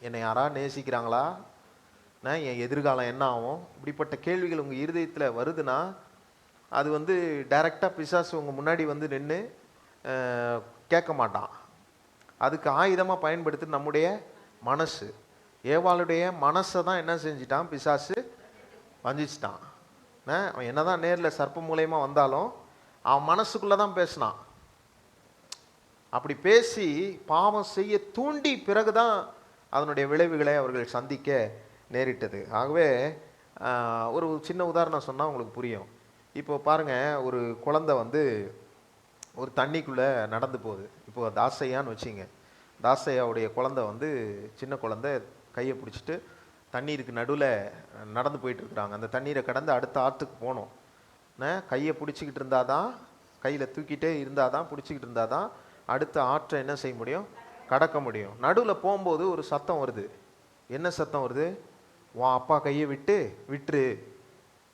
என்னை யாராவது நேசிக்கிறாங்களா, என் எதிர்காலம் என்ன ஆகும், இப்படிப்பட்ட கேள்விகள் உங்கள் இருதயத்தில் வருதுன்னா அது டைரெக்டாக பிசாசு உங்கள் முன்னாடி நின்று கேட்க மாட்டான். அதுக்கு ஆயுதமாக பயன்படுத்தி நம்முடைய மனசு, ஏவாளுடைய மனசை தான் என்ன செஞ்சிட்டான், பிசாசு வஞ்சிச்சிட்டான். அவன் என்ன தான் நேரில் சர்ப்ப மூலயமா வந்தாலும் அவன் மனசுக்குள்ளே தான் பேசினான். அப்படி பேசி பாவம் செய்ய தூண்டி பிறகுதான் அதனுடைய விளைவுகளை அவர்கள் சந்திக்க நேரிட்டது. ஆகவே ஒரு சின்ன உதாரணம் சொன்னால் உங்களுக்கு புரியும். இப்போ பாருங்கள், ஒரு குழந்தை ஒரு தண்ணிக்குள்ளே நடந்து போகுது. இப்போ தாசையான்னு வச்சிங்க, தாசையாவுடைய குழந்தை சின்ன குழந்தை கையை பிடிச்சிட்டு தண்ணீருக்கு நடுவில் நடந்து போயிட்டுருக்குறாங்க. அந்த தண்ணீரை கடந்து அடுத்த ஆற்றுக்கு போகணும். கையை பிடிச்சிக்கிட்டு இருந்தால் தான், கையில் தூக்கிட்டே இருந்தால் தான், பிடிச்சிக்கிட்டு இருந்தால் தான் அடுத்த ஆற்றை என்ன செய்ய முடியும், கடக்க முடியும். நடுவில் போகும்போது ஒரு சத்தம் வருது. என்ன சத்தம் வருது, உன் அப்பா கையை விட்டுரு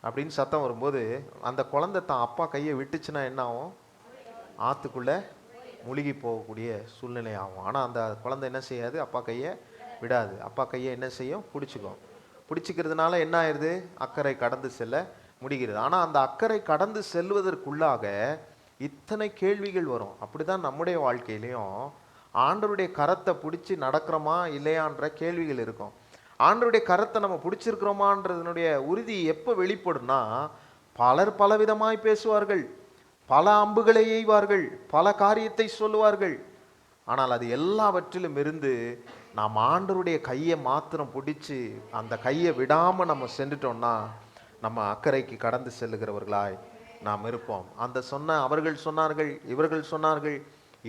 அப்படின்னு சத்தம் வரும்போது அந்த குழந்தை தான் அப்பா கையை விட்டுச்சுன்னா என்ன ஆகும், ஆற்றுக்குள்ளே முழுகி போகக்கூடிய சூழ்நிலை ஆகும். ஆனால் அந்த குழந்தை என்ன செய்யாது, அப்பா கையை விடாது. அப்பா கையை என்ன செய்யும், பிடிச்சிக்கும். பிடிச்சிக்கிறதுனால என்ன ஆயிடுது, அக்கறை கடந்து செல்ல முடிகிறது. ஆனால் அந்த அக்கறை கடந்து செல்வதற்குள்ளாக இத்தனை கேள்விகள் வரும். அப்படி தான் நம்முடைய வாழ்க்கையிலையும் ஆண்டவருடைய கரத்தை பிடிச்சி நடக்கிறோமா இல்லையான்ற கேள்விகள் இருக்கும். ஆண்டவருடைய கரத்தை நம்ம பிடிச்சிருக்கிறோமான்றதனுடைய உறுதி எப்போ வெளிப்படும்னா, பலர் பலவிதமாய் பேசுவார்கள், பல அம்புகளை எய்வார்கள், பல காரியத்தை சொல்லுவார்கள். ஆனால் அது எல்லாவற்றிலும் இருந்து நாம் ஆண்டவருடைய கையை மாத்திரம் பிடிச்சி அந்த கையை விடாமல் நம்ம சென்றுட்டோம்னா நம்ம அக்கறைக்கு கடந்து செல்லுகிறவர்களாய் நாம் இருப்போம். அவர்கள் சொன்னார்கள், இவர்கள் சொன்னார்கள்,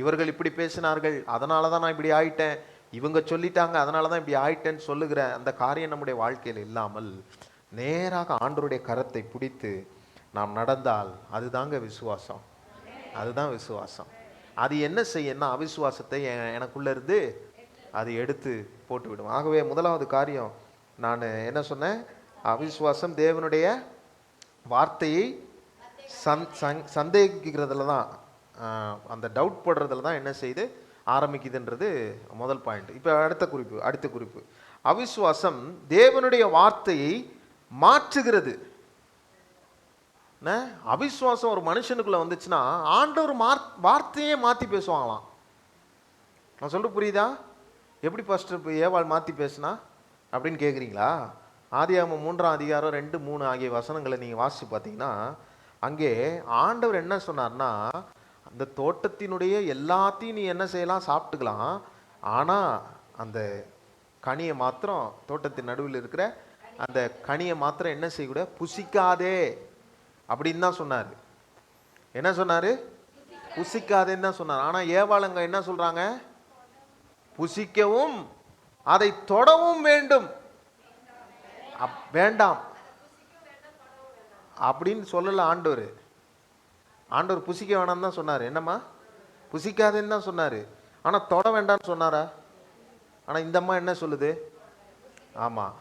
இவர்கள் இப்படி பேசினார்கள், அதனால தான் நான் இப்படி ஆயிட்டேன், இவங்க சொல்லிட்டாங்க அதனால தான் இப்படி ஆயிட்டேன்னு சொல்லுகிற அந்த காரியம் நம்முடைய வாழ்க்கையில் இல்லாமல் நேராக ஆண்டவருடைய கரத்தை பிடித்து நாம் நடந்தால் அதுதாங்க விசுவாசம். அதுதான் விசுவாசம். அது என்ன செய்யணும்னா அவிசுவாசத்தை எனக்குள்ள இருந்து அது எடுத்து போட்டு விடும். ஆகவே முதலாவது காரியம் நான் என்ன சொன்னேன், அவிசுவாசம் தேவனுடைய வார்த்தையை சந்தேகிக்கிறதுல தான், அந்த டவுட் போடுறதுல தான் என்ன செய்து ஆரம்பிக்குதுன்றது முதல் பாயிண்ட். இப்போ அடுத்த குறிப்பு அவிசுவாசம் தேவனுடைய வார்த்தையை மாற்றுகிறது. அவிசுவாசம் ஒரு மனுஷனுக்குள்ள வந்துச்சுன்னா ஆண்டவர் வார்த்தையே மாற்றி பேசுவாங்களாம். நான் சொல்லிட்டு புரியுதா, எப்படி ஃபர்ஸ்ட் ஏவாள் மாற்றி பேசுனா அப்படின்னு கேட்குறீங்களா? ஆதியாகமம் 3ஆம் அதிகாரம் 2, 3 ஆகிய வசனங்களை நீங்கள் வாசித்து பார்த்தீங்கன்னா அங்கே ஆண்டவர் என்ன சொன்னார்னா, அந்த தோட்டத்தினுடைய எல்லாத்தையும் நீ என்ன செய்யலாம், சாப்பிட்டுக்கலாம், ஆனால் அந்த கனியை மாத்திரம், தோட்டத்தின் நடுவில் இருக்கிற அந்த கனியை மாத்திரம் என்ன செய்யக்கூட புசிக்காதே அப்படின்னு தான் சொன்னார். என்ன சொன்னார், புசிக்காதேன்னு தான் சொன்னார். ஆனால் ஏவாளுங்க என்ன சொல்கிறாங்க, புசிக்கவும் அதை தொடவும் வேண்டும், வேண்டாம் அப்படின்னு சொல்லல ஆண்டவர். ஆண்டவர் புசிக்க வேணாம்னு தான் சொன்னார். என்னம்மா, புசிக்காதேன்னு தான் சொன்னார், ஆனால் தொட வேண்டாம்னு சொன்னாரா? ஆனால் இந்த அம்மா என்ன சொல்லுது, ஆமாம்,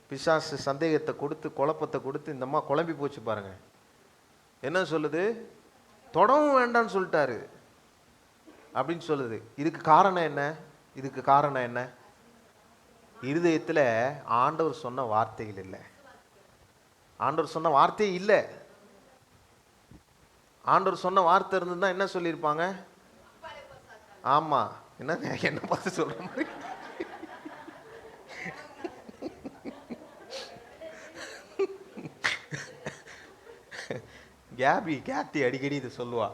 பிசாசு சந்தேகத்தை கொடுத்து குழப்பத்தை கொடுத்து இந்த அம்மா குழம்பி போச்சு பாருங்க. என்ன சொல்லுது, தொடவும் வேண்டாம்னு சொல்லிட்டாரு அப்படின்னு சொல்லுது. இதுக்கு காரணம் என்ன, இருதயத்தில் ஆண்டவர் சொன்ன வார்த்தைகள் இல்லை. ஆண்டவர் சொன்ன வார்த்தையே இல்லை. ஆண்டவர் சொன்ன வார்த்தை இருந்ததுதான் என்ன சொல்லியிருப்பாங்க? ஆமா, என்ன பார்த்து சொல்ற மாதிரி கேத்தி அடிக்கடி இது சொல்லுவா,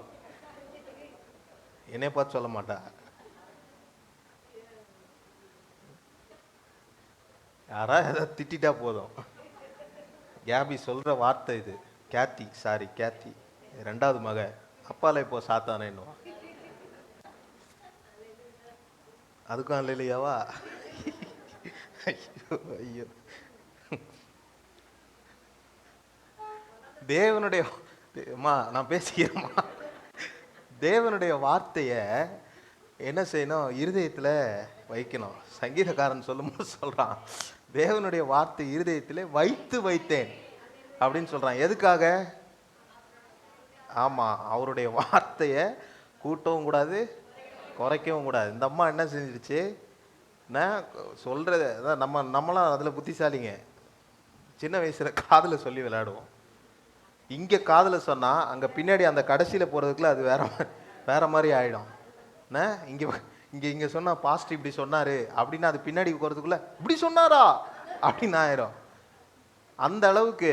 என்னை பார்த்து சொல்ல மாட்டா. யாராவது எதாவது திட்டிட்டா போதும். கேபி சொல்கிற வார்த்தை இது. கேத்தி 2வது மக, அப்பால இப்போ சாத்தானேன்னுவான். அதுக்கும் அல்லையாவா? ஐயோ ஐயோ. தேவனுடைய நான் பேசிக்கிறேம்மா. தேவனுடைய வார்த்தையை என்ன செய்யணும்? இருதயத்தில் வைக்கணும். சங்கீதக்காரன் சொல்லும்போது சொல்கிறான், தேவனுடைய வார்த்தை இருதயத்தில் வைத்தேன் அப்படின்னு சொல்கிறான். எதுக்காக? ஆமாம், அவருடைய வார்த்தையை கூட்டவும் கூடாது, குறைக்கவும் கூடாது. இந்த அம்மா என்ன செஞ்சிடுச்சு? நான் சொல்கிறது அதான், நம்மளாம் அதில் புத்திசாலிங்க. சின்ன வயசில் காதில் சொல்லி விளையாடுவோம். இங்கே காதில் சொன்னால் அங்கே பின்னாடி அந்த கடைசியில் போகிறதுக்குள்ள அது வேற மாதிரி ஆகிடும். இங்கே இங்கே இங்கே சொன்னால் பாஸ்ட் இப்படி சொன்னார் அப்படின்னா அது பின்னாடி போகிறதுக்குள்ள இப்படி சொன்னாரா அப்படின்னு ஆயிரும். அந்த அளவுக்கு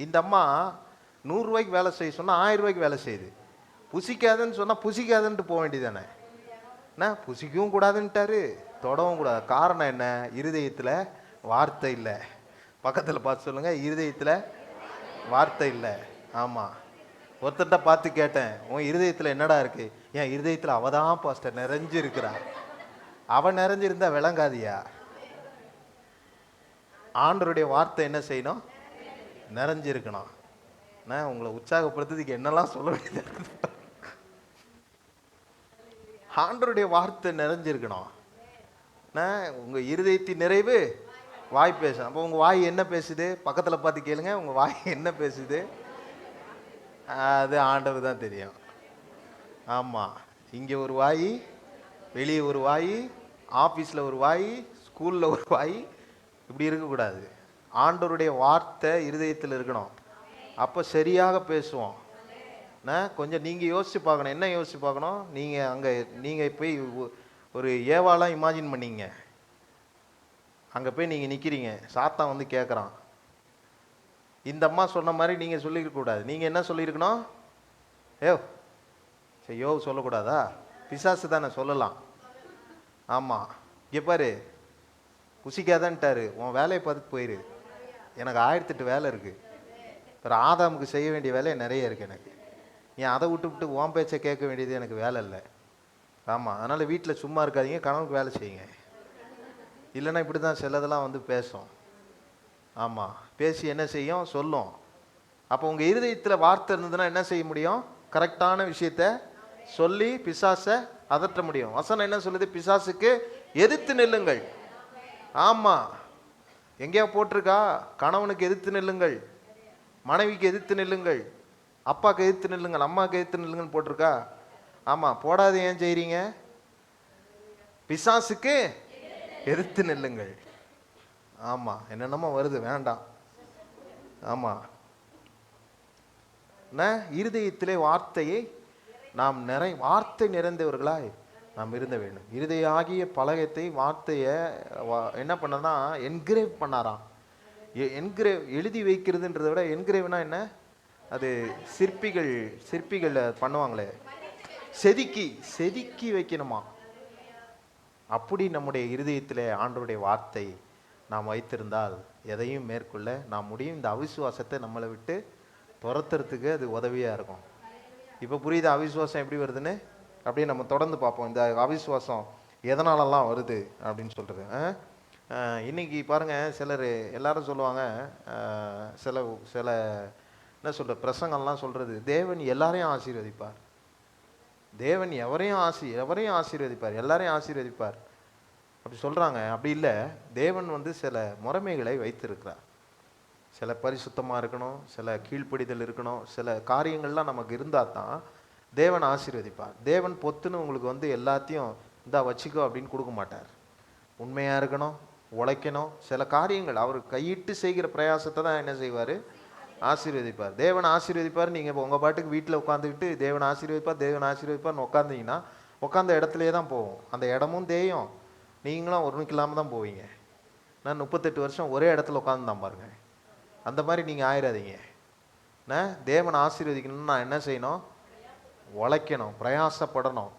இந்த அம்மா 100 ரூபாய்க்கு வேலை செய்ய சொன்னால் 1000 ரூபாய்க்கு வேலை செய்யுது. புசிக்காதுன்னு சொன்னால் புசிக்காதுன்ட்டு போக வேண்டியதானே. புசிக்கவும் கூடாதுன்ட்டாரு, தொடவும் கூடாது. காரணம் என்ன? இருதயத்தில் வார்த்தை இல்லை. பக்கத்தில் பார்த்து சொல்லுங்கள், இருதயத்தில் வார்த்தை இல்லை. ஆமாம், ஒருத்தர்கிட்ட பார்த்து கேட்டேன், உன் இருதயத்தில் என்னடா இருக்குது? என் இருதயத்தில் அவ தான் பாஸ்டர் நிறைஞ்சு இருக்கிறா. அவன் நிறைஞ்சிருந்தா விளங்காதியா? ஆண்டவருடைய வார்த்தை என்ன செய்யணும்? நிறைஞ்சிருக்கணும். நான் உங்களை உற்சாகப்படுத்துறதுக்கு என்னெல்லாம் சொல்ல வேண்டியது இருக்குது. ஆண்டவருடைய வார்த்தை நிறைஞ்சிருக்கணும். உங்கள் இருதயத்தின் நிறைவு வாய் பேசும். அப்போ உங்கள் வாய் என்ன பேசுது? பக்கத்தில் பார்த்து கேளுங்க, உங்கள் வாய் என்ன பேசுது? அது ஆண்டவர் தான் தெரியும். ஆமாம், இங்கே ஒரு வாய், வெளியே ஒரு வாய், ஆஃபீஸில் ஒரு வாய், ஸ்கூலில் ஒரு வாய், இப்படி இருக்கக்கூடாது. ஆண்டவருடைய வார்த்தை இருதயத்தில் இருக்கணும். அப்போ சரியாக பேசுவோம். கொஞ்சம் நீங்கள் யோசித்து பார்க்கணும். என்ன யோசித்து பார்க்கணும்? நீங்கள் போய் ஒரு ஏவாலாம் இமேஜின் பண்ணிங்க. அங்கே போய் நீங்கள் நிற்கிறீங்க, சாத்தான் வந்து கேட்குறான். இந்த அம்மா சொன்ன மாதிரி நீங்கள் சொல்லியிருக்கக்கூடாது. நீங்கள் என்ன சொல்லியிருக்கணும்? யோ சொல்லக்கூடாதா? பிசாசு தானே, சொல்லலாம். ஆமாம், இங்கே பாரு, புசிக்காதான்ட்டாரு, உன் வேலையை பார்த்துட்டு போயிரு. எனக்கு 1008 வேலை இருக்குது. அப்புறம் ஆதாமுக்கு செய்ய வேண்டிய வேலை நிறைய இருக்குது எனக்கு. ஏன் அதை விட்டு உன் பேச்சை கேட்க வேண்டியது எனக்கு வேலை இல்லை. ஆமாம், அதனால் வீட்டில் சும்மா இருக்காதீங்க, கணவனுக்கு வேலை செய்யுங்க. இல்லைன்னா இப்படி தான் சிலதெல்லாம் வந்து பேசும். ஆமாம், பேசி என்ன செய்யும்? சொல்லும். அப்போ உங்கள் இருதயத்தில் வார்த்தை இருந்ததுன்னா என்ன செய்ய முடியும்? கரெக்டான விஷயத்த சொல்லி பிசாசை அதற்ற முடியும். வசனம் என்ன சொல்லுது? பிசாசுக்கு எதிர்த்து நில்லுங்கள். ஆமாம், எங்கேயா போட்டிருக்கா? கணவனுக்கு எதிர்த்து நில்லுங்கள், மனைவிக்கு எதிர்த்து நில்லுங்கள், அப்பாவுக்கு எதிர்த்து நில்லுங்கள், அம்மாவுக்கு எதிர்த்து நில்லுங்கன்னு போட்டிருக்கா? ஆமாம், போடாது. ஏன் செய்கிறீங்க? பிசாசுக்கு எதிர்த்து நில்லுங்கள். ஆமாம், என்னென்னமோ வருது, வேண்டாம். ஆமாம், இருதயத்திலே வார்த்தையை நாம் வார்த்தை நிறைந்தவர்களாய் நாம் இருந்த வேண்டும். இருதய ஆகிய பலகத்தை வார்த்தையை என்ன பண்ணனா என்கிரேவ் பண்ணாராம். என்கிரேவ் எழுதி வைக்கிறதுன்றதை விட என்கிரேவ்னா என்ன? அது சிற்பிகள் பண்ணுவாங்களே, செதுக்கி வைக்கணுமா. அப்படி நம்முடைய இருதயத்திலே ஆண்டவருடைய வார்த்தை நாம் வைத்திருந்தால் எதையும் மேற்கொள்ள நாம் முடியும். இந்த அவிசுவாசத்தை நம்மளை விட்டு துரத்துறதுக்கு அது உதவியாக இருக்கும். இப்போ புரியுது அவிசுவாசம் எப்படி வருதுன்னு? அப்படியே நம்ம தொடர்ந்து பார்ப்போம். இந்த அவிசுவாசம் எதனாலலாம் வருது அப்படின்னு சொல்கிறது. இன்னைக்கு பாருங்கள், சிலர் எல்லாரும் சொல்லுவாங்க, சில என்ன சொல்கிற பிரசங்கள்லாம் சொல்கிறது, தேவன் எல்லாரையும் ஆசீர்வதிப்பார், தேவன் எவரையும் ஆசீர்வதிப்பார், எல்லாரையும் ஆசீர்வதிப்பார் அப்படி சொல்கிறாங்க. அப்படி இல்லை, தேவன் வந்து சில முறைமைகளை வைத்திருக்கிறார். சில பரிசுத்தமாக இருக்கணும், சில கீழ்ப்படிதல் இருக்கணும், சில காரியங்கள்லாம் நமக்கு இருந்தால் தான் தேவன் ஆசீர்வதிப்பார். தேவன் பொத்துன்னு உங்களுக்கு வந்து எல்லாத்தையும் இந்தா வச்சுக்கோ அப்படின்னு கொடுக்க மாட்டார். உண்மையாக இருக்கணும், உழைக்கணும், சில காரியங்கள் அவர் கையிட்டு செய்கிற பிரயாசத்தை தான் என்ன செய்வார்? ஆசீர்வதிப்பார். தேவன் ஆசீர்வதிப்பார். நீங்கள் இப்போ உங்கள் பாட்டுக்கு வீட்டில் உட்காந்துக்கிட்டு தேவன் ஆசீர்வதிப்பார்னு உட்காந்தீங்கன்னா உட்காந்த இடத்துலையே தான் போவோம். அந்த இடமும் தேயும், நீங்களும் ஒன்றுக்கு இல்லாமல் தான் போவீங்க. நான் 38 வருஷம் ஒரே இடத்துல உட்காந்து தான் பாருங்க. அந்த மாதிரி நீங்கள் ஆயிடாதீங்க. தேவன் ஆசீர்வதிக்கணும்னு நான் என்ன செய்யணும்? உழைக்கணும், பிரயாசப்படணும்,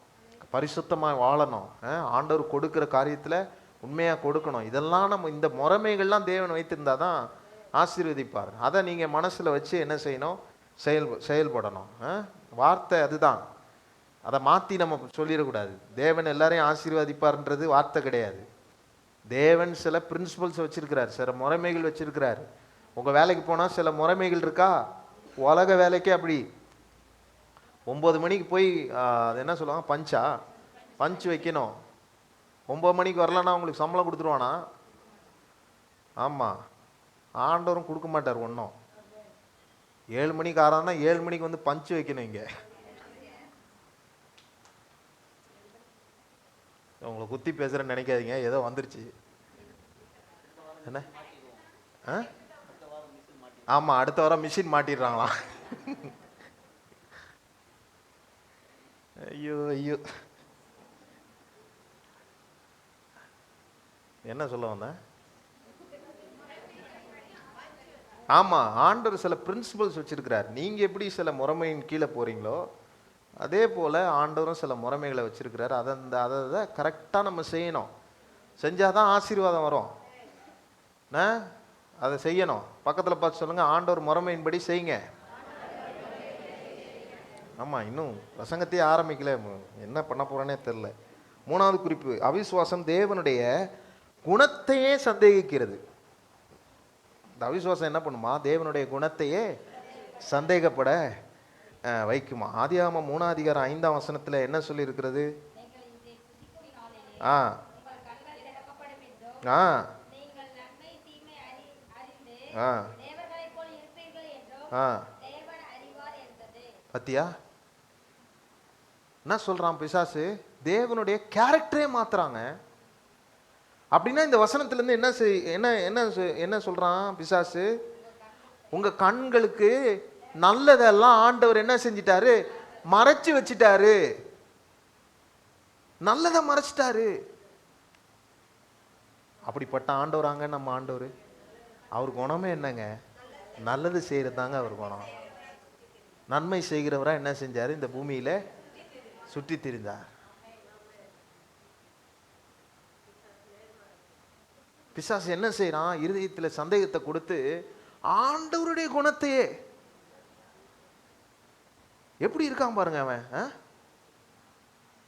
பரிசுத்தமாக வாழணும். ஆண்டவர் கொடுக்குற காரியத்தில் உண்மையாக கொடுக்கணும். இதெல்லாம் நம்ம இந்த முறைமைகள்லாம் தேவன் வைத்திருந்தா தான் ஆசீர்வதிப்பார். அதை நீங்கள் மனசில் வச்சு என்ன செய்யணும்? செயல்படணும். வார்த்தை அதுதான். அதை மாற்றி நம்ம சொல்லிடக்கூடாது. தேவன் எல்லாரையும் ஆசீர்வதிப்பார்ன்றது வார்த்தை கிடையாது. தேவன் சில பிரின்சிபல்ஸ் வச்சிருக்கிறார், சில முறைமைகள் வச்சிருக்கிறார். உங்கள் வேலைக்கு போனால் சில முறைமைகள் இருக்கா? உலக வேலைக்கே அப்படி 9 மணிக்கு போய் அது என்ன சொல்லுவாங்க, பஞ்சு வைக்கணும். 9 மணிக்கு வரலன்னா உங்களுக்கு சம்பளம் கொடுத்துருவானா? ஆமாம், ஆண்டவரும் கொடுக்க மாட்டார் ஒன்றும். 7 மணிக்கு ஆறானா 7 மணிக்கு வந்து பஞ்சு வைக்கணும். இங்கே உங்களை குத்தி பேசுகிறேன்னு நினைக்காதீங்க, ஏதோ வந்துருச்சு. என்ன? ஆமாம், அடுத்த வாரம் மிஷின் மாட்டிடுறாங்களாம். ஐயோ ஐயோ, என்ன சொல்ல வந்தேன்? ஆமாம், ஆண்டவர் சில பிரின்சிபல்ஸ் வச்சிருக்கிறார். நீங்கள் எப்படி சில முறைமையின் கீழே போகிறீங்களோ அதே போல் ஆண்டவரும் சில முறைமைகளை வச்சிருக்கிறார். அதை கரெக்டாக நம்ம செய்யணும். செஞ்சால் தான் ஆசீர்வாதம் வரும். அதை செய்யணும். பக்கத்தில் பார்த்து சொல்லுங்கள், ஆண்டவர் முறைமையின்படி செய்யுங்க. ஆமாம், இன்னும் பிரசங்கத்தையே ஆரம்பிக்கல, என்ன பண்ண போகிறேன்னே தெரில. 3வது குறிப்பு, அவிசுவாசம் தேவனுடைய குணத்தையே சந்தேகிக்கிறது. இந்த அவிசுவாசம் என்ன பண்ணுமா? தேவனுடைய குணத்தையே சந்தேகப்பட வைக்குமா. ஆதியாகமம் 3ஆம் அதிகாரம் 5ஆம் வசனத்தில் என்ன சொல்லி இருக்கிறது? பத்தியா என்ன சொல்றான் பிசாசு? தேவனுடைய கேரக்டரே மாத்துறாங்க. அப்படின்னா இந்த வசனத்துல இருந்து என்ன சொல்றான் பிசாசு? உங்க கண்களுக்கு நல்லதெல்லாம் ஆண்டவர் என்ன செஞ்சிட்டாரு? மறைச்சு வச்சிட்டாரு. நல்லதை மறைச்சிட்டாரு. அப்படிப்பட்ட ஆண்டவராங்க நம்ம ஆண்டவர். அவர் குணமே என்னங்க? நல்லது செய்யறதாங்க அவர் குணம். நன்மை செய்கிறவரா என்ன செஞ்சாரு? இந்த பூமியில சுற்றி திரிந்தார். பிசாசு என்ன செய்யறான்? இருதயத்துல சந்தேகத்தை கொடுத்து ஆண்டவருடைய குணத்தையே, எப்படி இருக்கான் பாருங்க அவன்.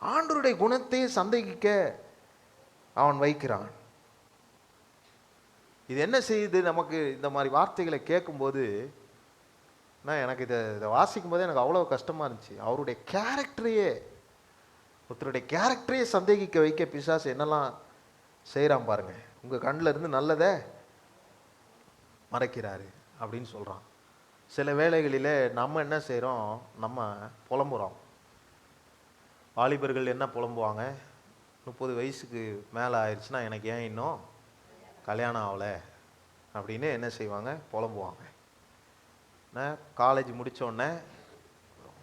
ஆண்டவருடைய குணத்தையே சந்தேகிக்க அவன் வைக்கிறான். இது என்ன செய்யுது நமக்கு? இந்த மாதிரி வார்த்தைகளை கேட்கும்போது எனக்கு இதை வாசிக்கும் போதே எனக்கு அவ்வளோ கஷ்டமா இருந்துச்சு. அவருடைய கேரக்டரையே, ஒருத்தருடைய கேரக்டரையே சந்தேகிக்க வைக்க பிசாசு என்னெல்லாம் செய்கிறான் பாருங்க. உங்கள் கண்ணில் இருந்து நல்லதை மறைக்கிறாரு அப்படின்னு சொல்கிறான். சில வேளைகளில் நம்ம என்ன செய்கிறோம்? நம்ம புலம்புறோம். வாலிபர்கள் என்ன புலம்புவாங்க? 30 வயசுக்கு மேலே ஆயிடுச்சுன்னா எனக்கு ஏன் இன்னும் கல்யாணம் ஆகலை அப்படின்னு என்ன செய்வாங்க? புலம்புவாங்க. காலேஜ் முடித்தோடனே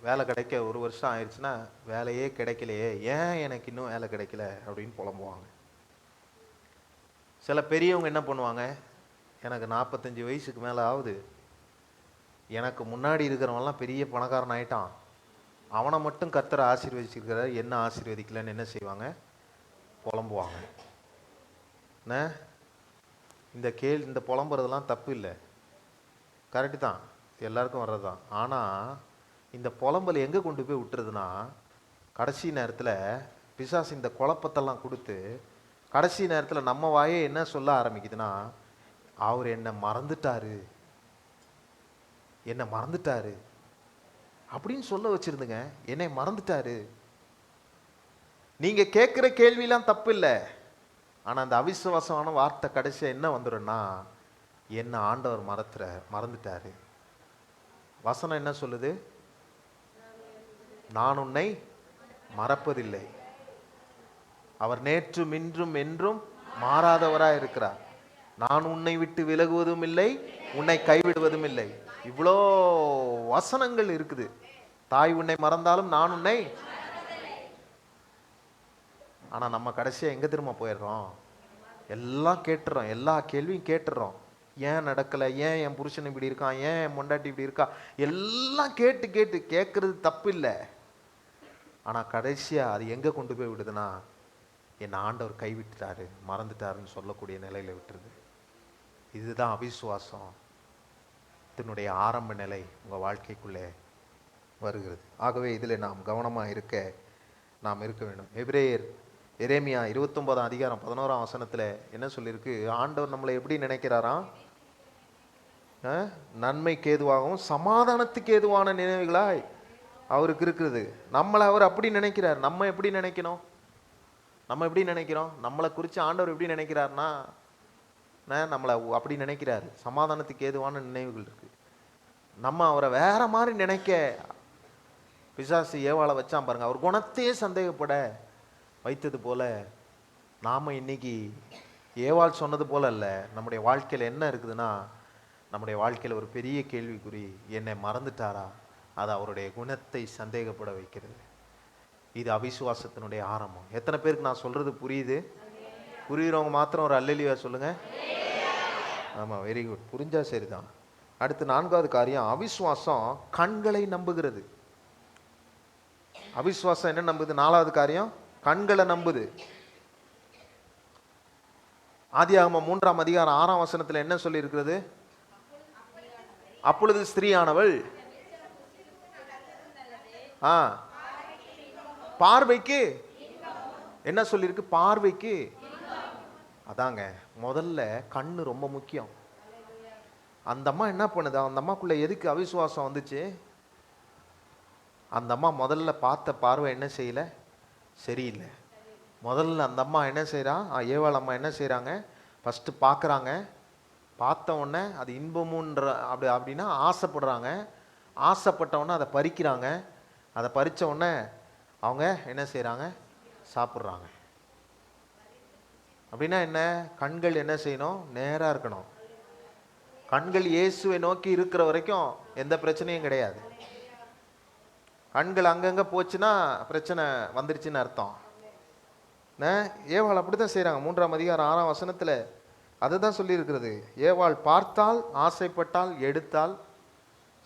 வேலை கிடைக்க 1 வருஷம் ஆயிடுச்சுன்னா வேலையே கிடைக்கலையே, ஏன் எனக்கு இன்னும் வேலை கிடைக்கல அப்படின்னு புலம்புவாங்க. சில பெரியவங்க என்ன பண்ணுவாங்க? எனக்கு 45 வயசுக்கு மேலே ஆகுது, எனக்கு முன்னாடி இருக்கிறவங்கலாம் பெரிய பணக்காரன் ஆயிட்டான், அவனை மட்டும் கர்த்தர் ஆசீர்வதிச்சிருக்கிறார், என்ன ஆசீர்வதிக்கலன்னு என்ன செய்வாங்க? புலம்புவாங்க. இந்த புலம்புறதெல்லாம் தப்பு இல்லை, கரெக்டு தான், எல்லாருக்கும் வர்றது தான். ஆனால் இந்த புலம்பல் எங்கே கொண்டு போய் விட்டுறதுன்னா, கடைசி நேரத்தில் பிசாசு இந்த குழப்பத்தெல்லாம் கொடுத்து கடைசி நேரத்தில் நம்ம வாயே என்ன சொல்ல ஆரம்பிக்குதுன்னா, அவர் என்னை மறந்துட்டாரு அப்படின்னு சொல்ல வச்சிருந்துங்க. என்னை மறந்துட்டாரு. நீங்க கேட்குற கேள்வியெல்லாம் தப்பு இல்லை. ஆனால் அந்த அவிசுவாசமான வார்த்தை கடைசியாக என்ன வந்துடும்னா, என்ன ஆண்டவர் மறந்துட்டாரு. வசனம் என்ன சொல்லுது? நான் உன்னை மறப்பதில்லை, அவர் நேற்றும் இன்றும் என்றும் மாறாதவராய் இருக்கிறார், நான் உன்னை விட்டு விலகுவதும் இல்லை, உன்னை கைவிடுவதும் இல்லை. இவ்வளோ வசனங்கள் இருக்குது. தாய் உன்னை மறந்தாலும் நான் உன்னை. ஆனா நம்ம கடைசியா எங்க திரும்ப போயிடுறோம்? எல்லாம் கேட்டுறோம், எல்லா கேள்வியும் கேட்டுறோம். ஏன் நடக்கலை, ஏன் என் புருஷன் இப்படி இருக்கான், ஏன் என் பொண்டாட்டி இப்படி இருக்கா, எல்லாம் கேட்கறது தப்பு இல்லை. ஆனால் கடைசியாக அது எங்கே கொண்டு போய் விடுதுன்னா, என் ஆண்டவர் கைவிட்டுட்டாரு, மறந்துட்டாருன்னு சொல்லக்கூடிய நிலையில விட்டுருது. இதுதான் அவிசுவாசம் இதனுடைய ஆரம்ப நிலை உங்கள் வாழ்க்கைக்குள்ளே வருகிறது. ஆகவே இதில் நாம் கவனமாக இருக்க வேண்டும். எரேமியா 29ஆம் அதிகாரம் 11ஆம் வசனத்தில் என்ன சொல்லியிருக்கு? ஆண்டவர் நம்மளை எப்படி நினைக்கிறாராம்? நன்மைக்கு ஏதுவாகவும் சமாதானத்துக்கு ஏதுவான நினைவுகளாய் அவருக்கு இருக்குது. நம்மளை அவர் அப்படி நினைக்கிறார். நம்ம எப்படி நினைக்கணும்? நம்ம எப்படி நினைக்கிறோம்? நம்மளை குறித்து ஆண்டவர் எப்படி நினைக்கிறார்னா, நம்மளை அப்படி நினைக்கிறாரு. சமாதானத்துக்கு ஏதுவான நினைவுகள் இருக்கு. நம்ம அவரை வேற மாதிரி நினைக்க பிசாசு ஏவாளை வச்சான் பாருங்க. அவர் குணத்தையே சந்தேகப்பட வைத்தது போல நாம இன்னைக்கு ஏவாள் சொன்னது போல அல்ல. நம்முடைய வாழ்க்கையில் என்ன இருக்குதுன்னா, நம்முடைய வாழ்க்கையில் ஒரு பெரிய கேள்விக்குறி. என்னை மறந்துட்டாரா? அது அவருடைய குணத்தை சந்தேகப்பட வைக்கிறது. இது அவிசுவாசத்தினுடைய ஆரம்பம். எத்தனை பேருக்கு நான் சொல்றது புரியுது? புரியுறவங்க மாத்திரம் ஒரு அல்லேலூயா சொல்லுங்க. ஆமா, வெரி குட். புரிஞ்சா சரிதான். அடுத்து 4வது காரியம், அவிசுவாசம் கண்களை நம்புகிறது. அவிசுவாசம் என்ன நம்புது? 4வது காரியம், கண்களை நம்புது. ஆதியாகமம் 3ஆம் அதிகாரம் 6ஆம் வசனத்தில் என்ன சொல்லி இருக்கிறது? அப்பொழுது ஸ்திரீயானவள் பார்வைக்கு என்ன சொல்லியிருக்கு? பார்வைக்கு. அதாங்க முதல்ல கண்ணு ரொம்ப முக்கியம். அந்த அம்மா என்ன பண்ணுது? அந்த அம்மாக்குள்ள எதுக்கு அவிசுவாசம் வந்துச்சு? அந்த அம்மா முதல்ல பார்த்த பார்வை என்ன செய்யல? சரியில்லை. முதல்ல அந்த அம்மா என்ன செய்யறா? ஏவாள் அம்மா என்ன செய்யறாங்க? ஃபர்ஸ்ட் பார்க்குறாங்க. பார்த்த உடனே அது இன்பமுன்ற அப்படின்னா ஆசைப்படுறாங்க. ஆசைப்பட்ட உடனே அதை பறிக்கிறாங்க. அதை பறித்த உடனே அவங்க என்ன செய்கிறாங்க? சாப்பிட்றாங்க. அப்படின்னா என்ன? கண்கள் என்ன செய்யணும்? நேராக இருக்கணும். கண்கள் இயேசுவை நோக்கி இருக்கிற வரைக்கும் எந்த பிரச்சனையும் கிடையாது. கண்கள் அங்கங்கே போச்சுன்னா பிரச்சனை வந்துருச்சுன்னு அர்த்தம். ஏவாள் அப்படி தான் செய்கிறாங்க. 3ஆம் அதிகாரம் 6ஆம் வசனத்தில் அதுதான் சொல்லி இருக்கிறது. ஏவாள் பார்த்தால், ஆசைப்பட்டால், எடுத்தால்,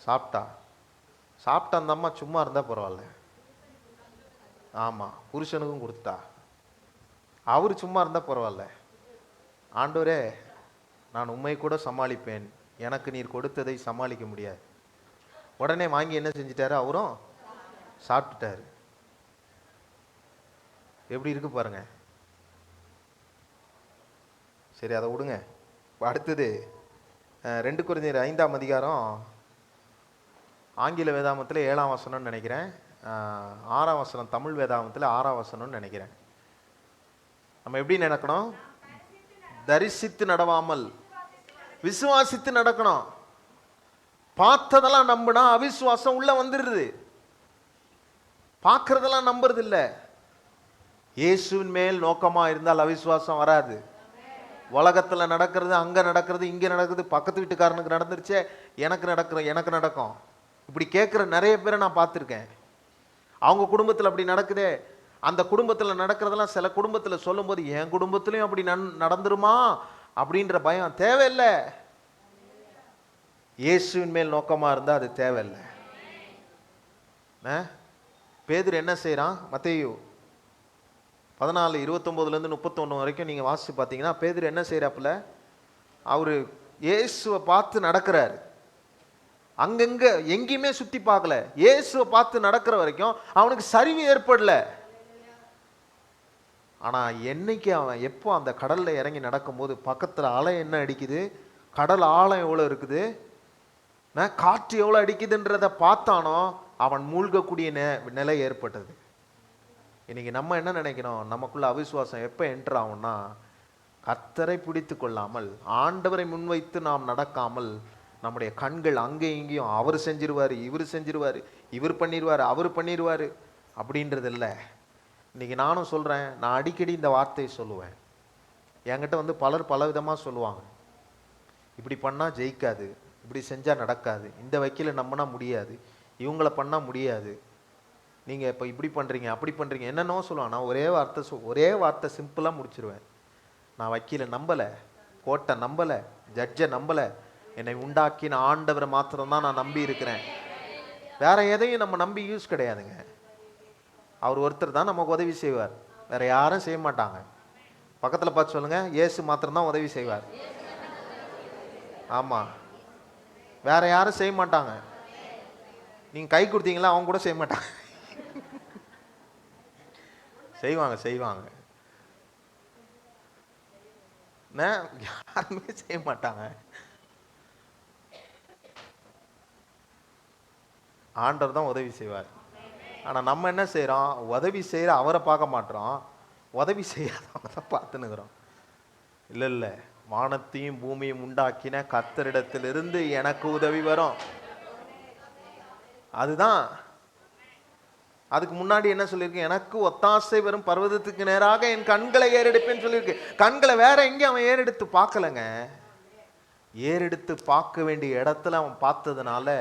சாப்பிட்டா. சாப்பிட்ட அந்த அம்மா சும்மா இருந்தால் பரவாயில்ல. ஆமாம், புருஷனுக்கும் கொடுத்தா. அவர் சும்மா இருந்தால் பரவாயில்ல. ஆண்டவரே, நான் உண்மை கூட சமாளிப்பேன், எனக்கு நீர் கொடுத்ததை சமாளிக்க முடியாது. உடனே வாங்கி என்ன செஞ்சிட்டாரு? அவரும் சாப்பிட்டுட்டாரு. எப்படி இருக்கு பாருங்க. சரி, அதை விடுங்க. அடுத்தது 2 கொரிந்தியர் 5ஆம் அதிகாரம் ஆங்கில வேதாமத்தில் 7ஆம் வசனம்னு நினைக்கிறேன். 6ஆம் வசனம் தமிழ் வேதாமத்தில் 6ஆம் வசனம்னு நினைக்கிறேன். நம்ம எப்படி நடக்கணும்? தரிசித்து நடவாமல் விசுவாசித்து நடக்கணும். பார்த்ததெல்லாம் நம்பினா அவிசுவாசம் உள்ள வந்துடுது. பார்க்கறதெல்லாம் நம்புறது இல்லை. இயேசுவின் மேல் நோக்கமா இருந்தால் அவிசுவாசம் வராது. உலகத்துல நடக்கிறது, அங்க நடக்கிறது, இங்க நடக்குது, பக்கத்து வீட்டுக்காரனுக்கு நடந்துருச்சே, எனக்கு நடக்கும் இப்படி கேட்குற நிறைய பேரை நான் பார்த்துருக்கேன். அவங்க குடும்பத்தில் அப்படி நடக்குதே. அந்த குடும்பத்தில் நடக்கிறதெல்லாம் சில குடும்பத்தில் சொல்லும்போது என் குடும்பத்திலையும் அப்படி நடந்துருமா அப்படின்ற பயம் தேவையில்லை. இயேசுவின் மேல் நோக்கமாக இருந்தால் அது தேவையில்லை. பேதுரு என்ன செய்கிறான்? மத்தேயு 14:29-31 வரைக்கும் நீங்கள் வாசித்து பார்த்தீங்கன்னா, பேதுரு என்ன செய்கிறாப்புல? அவர் இயேசுவை பார்த்து நடக்கிறாரு. அங்கங்கே எங்கேயுமே சுற்றி பார்க்கல. இயேசுவை பார்த்து நடக்கிற வரைக்கும் அவனுக்கு சரிவு ஏற்படல. ஆனால் என்னைக்கு அவன் எப்போ அந்த கடலில் இறங்கி நடக்கும்போது பக்கத்தில் அலை என்ன அடிக்குது, கடல் ஆழம் எவ்வளோ இருக்குது, காற்று எவ்வளோ அடிக்குதுன்றதை பார்த்தானோ அவன் மூழ்கக்கூடிய நிலை ஏற்பட்டது. இன்னைக்கு நம்ம என்ன நினைக்கணும்? நமக்குள்ள அவிசுவாசம் எப்போ என்டர் ஆகும்னா, கர்த்தரை பிடித்து கொள்ளாமல், ஆண்டவரை முன்வைத்து நாம் நடக்காமல், நம்முடைய கண்கள் அங்கே இங்கேயும் அவர் செஞ்சிருவார், இவர் செஞ்சிருவார், இவர் பண்ணிடுவார், அவர் பண்ணிடுவார் அப்படின்றது இல்லை. இன்னைக்கு நானும் சொல்கிறேன், நான் அடிக்கடி இந்த வார்த்தையை சொல்லுவேன். என்கிட்ட பலர் பல விதமாக சொல்லுவாங்க. இப்படி பண்ணால் ஜெயிக்காது, இப்படி செஞ்சால் நடக்காது, இந்த வக்கீல நம்பினா முடியாது, இவங்களை பண்ணால் முடியாது, நீங்கள் இப்போ இப்படி பண்ணுறீங்க அப்படி பண்ணுறீங்க, என்னென்னோ சொல்லுவாங்க. நான் ஒரே வார்த்தை சிம்பிளாக முடிச்சிருவேன். நான் வக்கீலை நம்பலை, கோர்ட்டை நம்பலை, ஜட்ஜை நம்பலை, என்னை உண்டாக்கின ஆண்டவரை மாத்திரம்தான் நான் நம்பி இருக்கிறேன். வேற எதையும் நம்ம நம்பி யூஸ் கிடையாதுங்க. அவர் ஒருத்தர் தான் நமக்கு உதவி செய்வார். வேற யாரும் செய்ய மாட்டாங்க. பக்கத்தில் பார்த்து சொல்லுங்க, இயேசு மாத்திரம்தான் உதவி செய்வார். ஆமா, வேற யாரும் செய்ய மாட்டாங்க. நீங்க கை கொடுத்தீங்களா, அவங்க கூட செய்ய மாட்டாங்க. செய்வாங்க செய்வாங்க, யாருமே செய்ய மாட்டாங்க. ஆண்டவர் தான் உதவி செய்வார். ஆனா நம்ம என்ன செய்யறோம், உதவி செய்யற அவரை பார்க்க மாட்டோம், உதவி செய்யாதவங்க தான் பார்த்துன்னுக்குறோம். இல்ல இல்ல, வானத்தையும் பூமியும் உண்டாக்கின கர்த்தரிடத்திலிருந்து எனக்கு உதவி வரும். அதுதான். அதுக்கு முன்னாடி என்ன சொல்லியிருக்கு, எனக்கு ஒத்தாசை வரும் பர்வதத்துக்கு நேராக என் கண்களை ஏறெடுப்பேன்னு சொல்லியிருக்கு. கண்களை வேற எங்கேயும் அவன் ஏறெடுத்து பார்க்கலங்க. ஏறெடுத்து பார்க்க வேண்டிய இடத்துல அவன் பார்த்ததுனால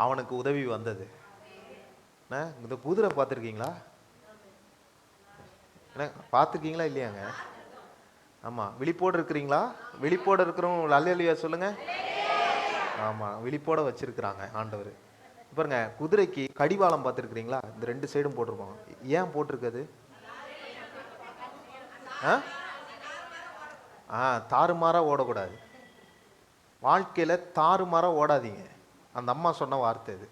அவனுக்கு உதவி வந்தது. இந்த குதிரை பார்த்துருக்கீங்களா? பார்த்துருக்கீங்களா இல்லையாங்க? ஆமா, விழிப்போடு இருக்கிறீங்களா? விழிப்போடு இருக்கிறவங்க அல்லேலூயா சொல்லுங்க. ஆமா, விழிப்போட வச்சிருக்கிறாங்க ஆண்டவர். பாருங்க, குதிரைக்கு கடிவாளம் பார்த்துருக்கிறீங்களா? இந்த ரெண்டு சைடும் போட்டிருக்கோம். ஏன் போட்டிருக்குது? தாறுமாறா ஓடக்கூடாது. வாழ்க்கையில தாறுமாறா ஓடாதீங்க. அந்த அம்மா சொன்ன வார்த்தை இது.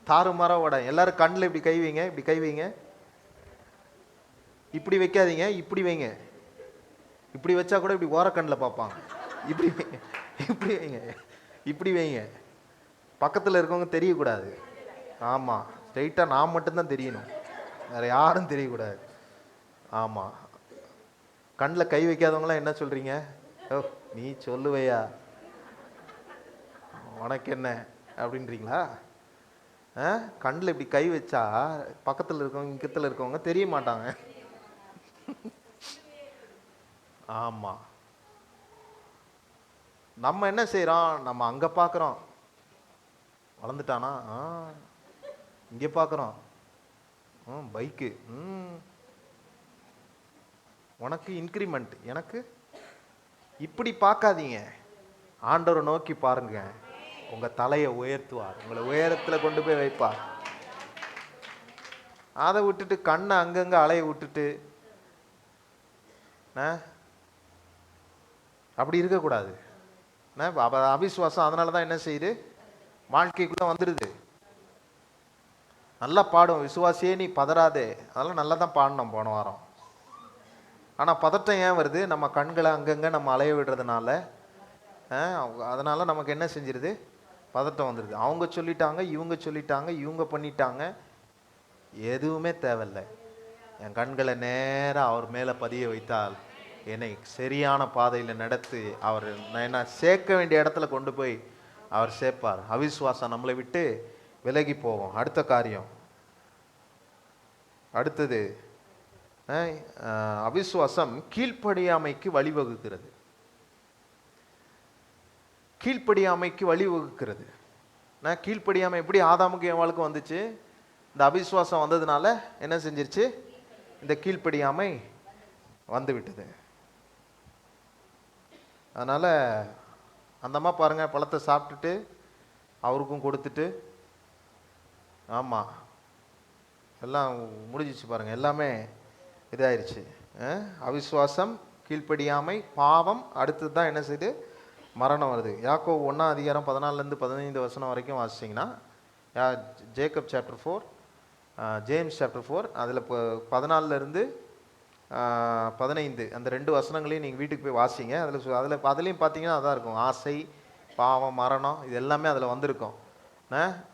தாறுமாறா ஓடாதீங்க. எல்லாரும் கண்ணில் இப்படி கை வைங்க, இப்படி கை வைங்க. இப்படி வைக்காதீங்க, இப்படி வைங்க. இப்படி வச்சா கூட இப்படி ஓர கண்ணில் பார்ப்பாங்க. இப்படி வைங்க, இப்படி வைங்க, இப்படி வைங்க. பக்கத்தில் இருக்கவங்க தெரியக்கூடாது. ஆமாம், ஸ்ட்ரைட்டாக நான் மட்டும்தான் தெரியணும், வேற யாரும் தெரியக்கூடாது. ஆமாம், கண்ணில் கை வைக்காதவங்களாம் என்ன சொல்கிறீங்க? ஓ, நீ சொல்லுவையா, உனக்கு என்ன அப்படின்றீங்களா? கண்ணில் இப்படி கை வச்சா பக்கத்தில் இருக்கவங்க இங்கத்தில் இருக்கவங்க தெரிய மாட்டாங்க. ஆமாம், நம்ம என்ன செய்கிறோம், நம்ம அங்கே பார்க்குறோம், வளர்ந்துட்டானா, இங்கே பார்க்குறோம், பைக்கு, உனக்கு இன்க்ரிமெண்ட், எனக்கு இப்படி பார்க்காதீங்க. ஆண்டவரை நோக்கி பாருங்க, உங்கள் தலையை உயர்த்துவார், உங்களை உயரத்தில் கொண்டு போய் வைப்பார். அதை விட்டுட்டு கண்ணை அங்கங்கே அலைய விட்டுட்டு அப்படி இருக்கக்கூடாது. அவிசுவாசம் அதனால தான் என்ன செய்யுது, வாழ்க்கைக்குள்ள வந்துடுது. நல்லா பாடும், விசுவாசியே நீ பதறாதே, அதெல்லாம் நல்லா தான் பாடணும் போன வாரம். ஆனால் பதட்டம் ஏன் வருது? நம்ம கண்களை அங்கங்கே நம்ம அலைய விடுறதுனால. அதனால நமக்கு என்ன செஞ்சிருது, பதட்டம் வந்துடுது. அவங்க சொல்லிட்டாங்க, இவங்க சொல்லிட்டாங்க, இவங்க பண்ணிட்டாங்க, எதுவுமே தேவையில்லை. என் கண்களை நேராக அவர் மேலே பதிய வைத்தால் என்னை சரியான பாதையில் நடத்தி அவர் என்ன சேர்க்க வேண்டிய இடத்துல கொண்டு போய் அவர் சேர்ப்பார். அவிசுவாசம் நம்மளை விட்டு விலகி போவோம். அடுத்த காரியம், அடுத்தது, அவிசுவாசம் கீழ்ப்படியாமைக்கு வழிவகுக்கிறது. கீழ்ப்படியாமைக்கு வழிவகுக்கிறது. கீழ்ப்படியாமை எப்படி ஆதாமுக்கு என் வாழ்க்கை வந்துச்சு? இந்த அவிசுவாசம் வந்ததுனால என்ன செஞ்சிருச்சு, இந்த கீழ்ப்படியாமை வந்து விட்டது. அதனால அந்த அம்மா பாருங்க, பழத்தை சாப்பிட்டுட்டு அவருக்கும் கொடுத்துட்டு, ஆமாம், எல்லாம் முடிஞ்சிச்சு பாருங்க, எல்லாமே இதாயிருச்சு. அவிசுவாசம், கீழ்ப்படியாமை, பாவம், அடுத்தது தான் என்ன செய்யுது, மரணம் வருது. யாக்கோபு 1:14-15 வசனம் வரைக்கும் வாசிச்சிங்கன்னா, ஜேக்கப் சாப்டர் 4, ஜேம்ஸ் சாப்டர் 4, அதில் 14 15 அந்த 2 வசனங்களையும் நீங்கள் வீட்டுக்கு போய் வாசிங்க. அதுலேயும் பார்த்தீங்கன்னா அதான் இருக்கும், ஆசை, பாவம், மரணம், இது எல்லாமே அதில் வந்திருக்கும்.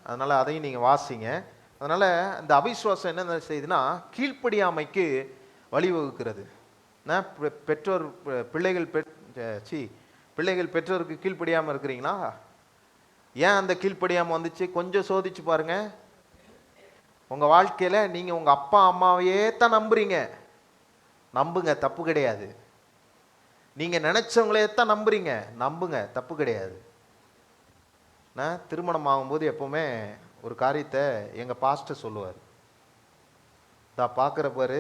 அதனால் அதையும் நீங்கள் வாசிங்க. அதனால் இந்த அவிசுவாசம் என்ன செய்யுதுன்னா கீழ்ப்படியாமைக்கு வழிவகுக்கிறது. பெற்றோர் பிள்ளைகள் பெற்றோருக்கு கீழ்ப்படியாமல் இருக்கிறீங்களா? ஏன் அந்த கீழ்ப்படியாமல் வந்துச்சு? கொஞ்சம் சோதிச்சு பாருங்க. உங்கள் வாழ்க்கையில் நீங்கள் உங்கள் அப்பா அம்மாவையே தான் நம்புறீங்க. நம்புங்க, தப்பு கிடையாது. நீங்கள் நினச்சவங்களே தான் நம்புறீங்க, நம்புங்க, தப்பு கிடையாது. திருமணம் ஆகும்போது எப்போவுமே ஒரு காரியத்தை எங்கள் பாஸ்டர் சொல்லுவார். நான் பார்க்குற பாரு,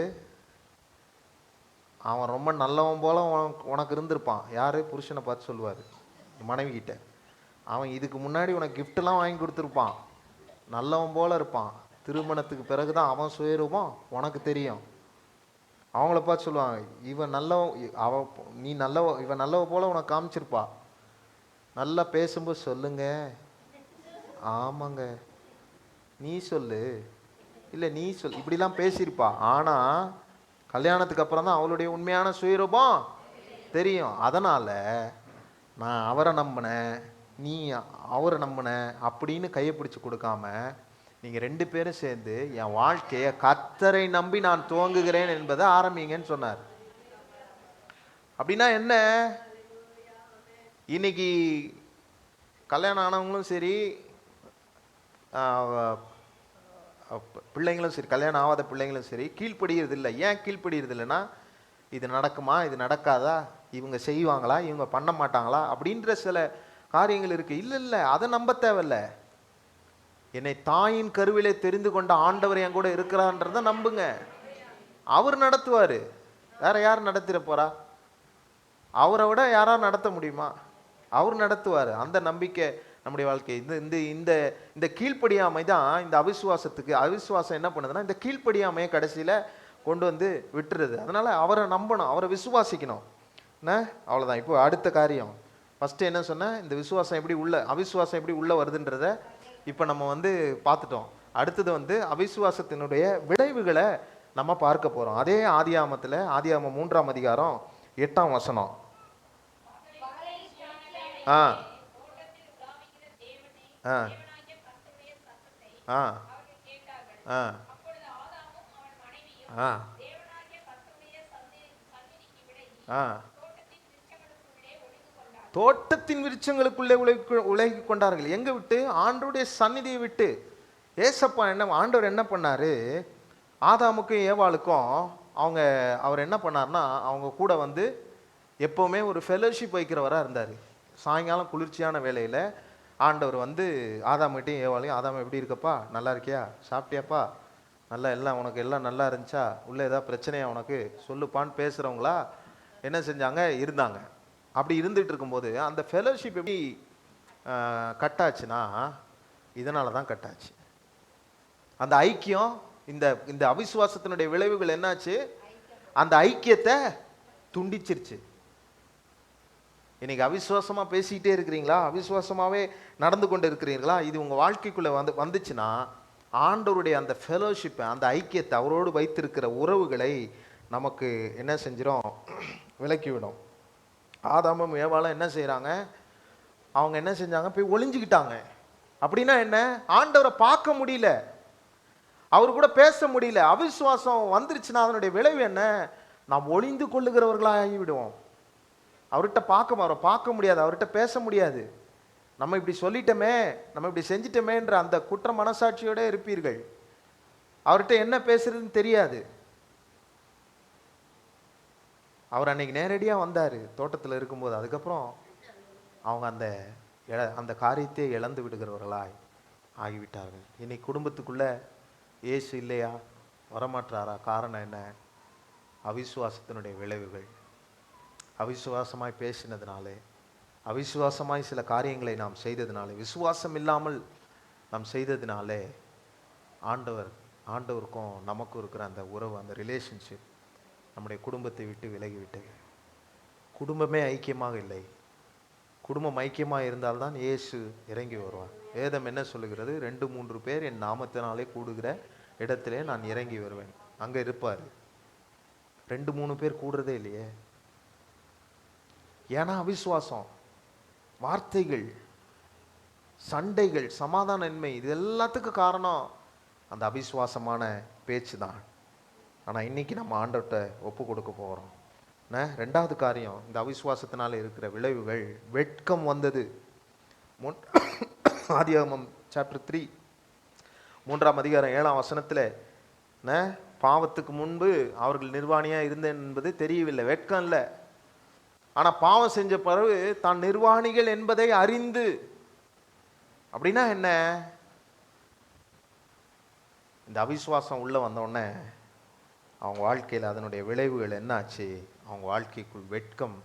அவன் ரொம்ப நல்லவன் போல உனக்கு இருந்திருப்பான். யார்? புருஷனை பார்த்து சொல்லுவார் மனைவி கிட்ட. அவன் இதுக்கு முன்னாடி உனக்கு கிஃப்டெல்லாம் வாங்கி கொடுத்துருப்பான், நல்லவன் போல இருப்பான். திருமணத்துக்கு பிறகு தான் அவன் சுயரூபம் உனக்கு தெரியும். அவங்கள பார்த்து சொல்லுவாங்க, இவன் நல்லவ, அவ நீ நல்லவ, இவன் நல்லவ போல உனக்கு காமிச்சிருப்பா. நல்லா பேசும்போது சொல்லுங்க, ஆமாங்க, நீ சொல்லு, இல்லை நீ சொல், இப்படிலாம் பேசியிருப்பா. ஆனால் கல்யாணத்துக்கு அப்புறம் தான் அவளுடைய உண்மையான சுயரூபம் தெரியும். அதனால் நான் அவரை நம்பினேன், நீ அவரை நம்பின அப்படின்னு கையை பிடிச்சி கொடுக்காம, நீங்கள் 2 பேரும் சேர்ந்து என் வாழ்க்கையை கர்த்தரை நம்பி நான் துவங்குகிறேன் என்பதை ஆரம்பிங்கன்னு சொன்னார். அப்படின்னா என்ன? இன்னைக்கு கல்யாணம் ஆனவங்களும் சரி, பிள்ளைங்களும் சரி, கல்யாணம் ஆகாத பிள்ளைங்களும் சரி, கீழ்ப்படுகிறது இல்லை. ஏன் கீழ்ப்படுகிறது இல்லைன்னா, இது நடக்குமா, இது நடக்காதா, இவங்க செய்வாங்களா, இவங்க பண்ண மாட்டாங்களா அப்படின்ற சில காரியங்கள் இருக்கு. இல்லை இல்லை, அதை நம்ப தேவையில்லை. என்னை தாயின் கருவிலே தெரிந்து கொண்ட ஆண்டவர் என் கூட இருக்கிறான்றத நம்புங்க. அவர் நடத்துவார். வேற யார் நடத்திட போறா? அவரை விட யாராவது நடத்த முடியுமா? அவர் நடத்துவார். அந்த நம்பிக்கை நம்முடைய வாழ்க்கை. இந்த இந்த இந்த கீழ்ப்படியாமை தான் இந்த அவிசுவாசத்துக்கு. அவிசுவாசம் என்ன பண்ணுதுன்னா, இந்த கீழ்ப்படியாமையை கடைசியில் கொண்டு வந்து விட்டுருது. அதனால அவரை நம்பணும், அவரை விசுவாசிக்கணும். என்ன, அவ்வளோதான். இப்போ அடுத்த காரியம், ஃபஸ்ட்டு என்ன சொன்னேன், இந்த விசுவாசம் எப்படி உள்ள, அவிசுவாசம் எப்படி உள்ளே வருதுன்றத இப்போ நம்ம வந்து பார்த்துட்டோம். அடுத்தது வந்து அவிசுவாசத்தினுடைய விளைவுகளை நம்ம பார்க்க போகிறோம். அதே ஆதியாமத்தில், ஆதியாமம் 3ஆம் அதிகாரம் 8ஆம் வசனம். ஆ ஆ ஆ ஆ ஆ ஆ தோட்டத்தின் விருட்சங்களுக்குள்ளே உலகி கொண்டார்கள். எங்க விட்டு? ஆண்டவருடைய சந்நிதியை விட்டு. ஏசப்பா என்ன, ஆண்டவர் என்ன பண்ணாரு, ஆதாமுக்கும் ஏவாளுக்கும் அவர் என்ன பண்ணார்னா, அவங்க கூட வந்து எப்போவுமே ஒரு ஃபெலோஷிப் வைக்கிறவராக இருந்தார். சாயங்காலம் குளிர்ச்சியான வேலையில் ஆண்டவர் வந்து ஆதாம்கிட்டையும் ஏவாளையும், ஆதாம் எப்படி இருக்கப்பா, நல்லா இருக்கியா, சாப்பிட்டியாப்பா, நல்லா எல்லாம் உனக்கு எல்லாம் நல்லா இருந்துச்சா, உள்ளே ஏதாவது பிரச்சனையா உனக்கு சொல்லுப்பான்னு பேசுகிறவங்களா என்ன செஞ்சாங்க, இருந்தாங்க. அப்படி இருந்துகிட்டு இருக்கும்போது அந்த ஃபெலோஷிப் எப்படி கட்டாச்சுன்னா, இதனால தான் கட்டாச்சு. அந்த ஐக்கியம், இந்த இந்த அவிசுவாசத்தினுடைய விளைவுகள் என்னாச்சு, அந்த ஐக்கியத்தை துண்டிச்சிருச்சு. இன்னைக்கு அவிசுவாசமாக பேசிக்கிட்டே இருக்கிறீங்களா, அவிசுவாசமாகவே நடந்து கொண்டு இருக்கிறீர்களா, இது உங்கள் வாழ்க்கைக்குள்ளே வந்துச்சுன்னா, ஆண்டவருடைய அந்த ஃபெலோஷிப்பை, அந்த ஐக்கியத்தை, அவரோடு வைத்திருக்கிற உறவுகளை நமக்கு என்ன செஞ்சிடும், விலக்கிவிடும். ஆதாமும் ஏவாளும் என்ன செய்கிறாங்க, அவங்க என்ன செஞ்சாங்க, போய் ஒளிஞ்சுக்கிட்டாங்க. அப்படின்னா என்ன, ஆண்டவரை பார்க்க முடியல, அவரு கூட பேச முடியல. அவிசுவாசம் வந்துருச்சுன்னா அதனுடைய விளைவு என்ன, நாம் ஒளிந்து கொள்ளுகிறவர்களாகி விடுவோம். அவர்கிட்ட அவரை பார்க்க முடியாது, அவர்கிட்ட பேச முடியாது. நம்ம இப்படி சொல்லிட்டோமே, நம்ம இப்படி செஞ்சிட்டோமேன்ற அந்த குற்ற மனசாட்சியோட இருப்பீர்கள். அவர்கிட்ட என்ன பேசுறதுன்னு தெரியாது. அவர் அன்னைக்கு நேரடியாக வந்தார் தோட்டத்தில் இருக்கும்போது. அதுக்கப்புறம் அவங்க அந்த காரியத்தை இழந்து விடுகிறவர்களாய் ஆகிவிட்டார்கள். இன்னைக்கு குடும்பத்துக்குள்ள இயேசு இல்லையா, வரமாட்டாரா? காரணம் என்ன? அவிசுவாசத்தினுடைய விளைவுகள். அவிசுவாசமாய் பேசினதுனாலே, அவிசுவாசமாய் சில காரியங்களை நாம் செய்ததுனாலே, விசுவாசம் இல்லாமல் நாம் செய்ததுனாலே ஆண்டவருக்கும் நமக்கும் இருக்கிற அந்த உறவு, அந்த ரிலேஷன்ஷிப் நம்முடைய குடும்பத்தை விட்டு விலகிவிட்டது. குடும்பமே ஐக்கியமாக இல்லை. குடும்பம் ஐக்கியமாக இருந்தால்தான் இயேசு இறங்கி வருவார். வேதம் என்ன சொல்லுகிறது, 2-3 பேர் என் நாமத்தினாலே கூடுகிற இடத்திலே நான் இறங்கி வருவேன். அங்கே இருப்பார். 2-3 பேர் கூடுறதே இல்லையே. ஏன்னா அவிசுவாசம், வார்த்தைகள், சண்டைகள், சமாதானமின்மை, இது எல்லாத்துக்கும் காரணம் அந்த அவிசுவாசமான பேச்சு தான். ஆனால் இன்னைக்கு நம்ம ஆண்டவர்கிட்ட ஒப்பு கொடுக்க போகிறோம். ரெண்டாவது காரியம், இந்த அவிசுவாசத்தினால இருக்கிற விளைவுகள், வெட்கம் வந்தது. ஆதியாகமம் சாப்டர் 3 3ஆம் அதிகாரம் 7ஆம் வசனத்தில், பாவத்துக்கு முன்பு அவர்கள் நிர்வாணியாக இருந்தேன் என்பது தெரியவில்லை, வெட்கம் இல்லை. ஆனால் பாவம் செஞ்ச பிறகு தான் நிர்வாணிகள் என்பதை அறிந்து. அப்படின்னா என்ன, இந்த அவிசுவாசம் உள்ள வந்தோடனே அவங்க வாழ்க்கையில் அதனுடைய விளைவுகள் என்னாச்சு, அவங்க வாழ்க்கைக்குள் வெட்கம்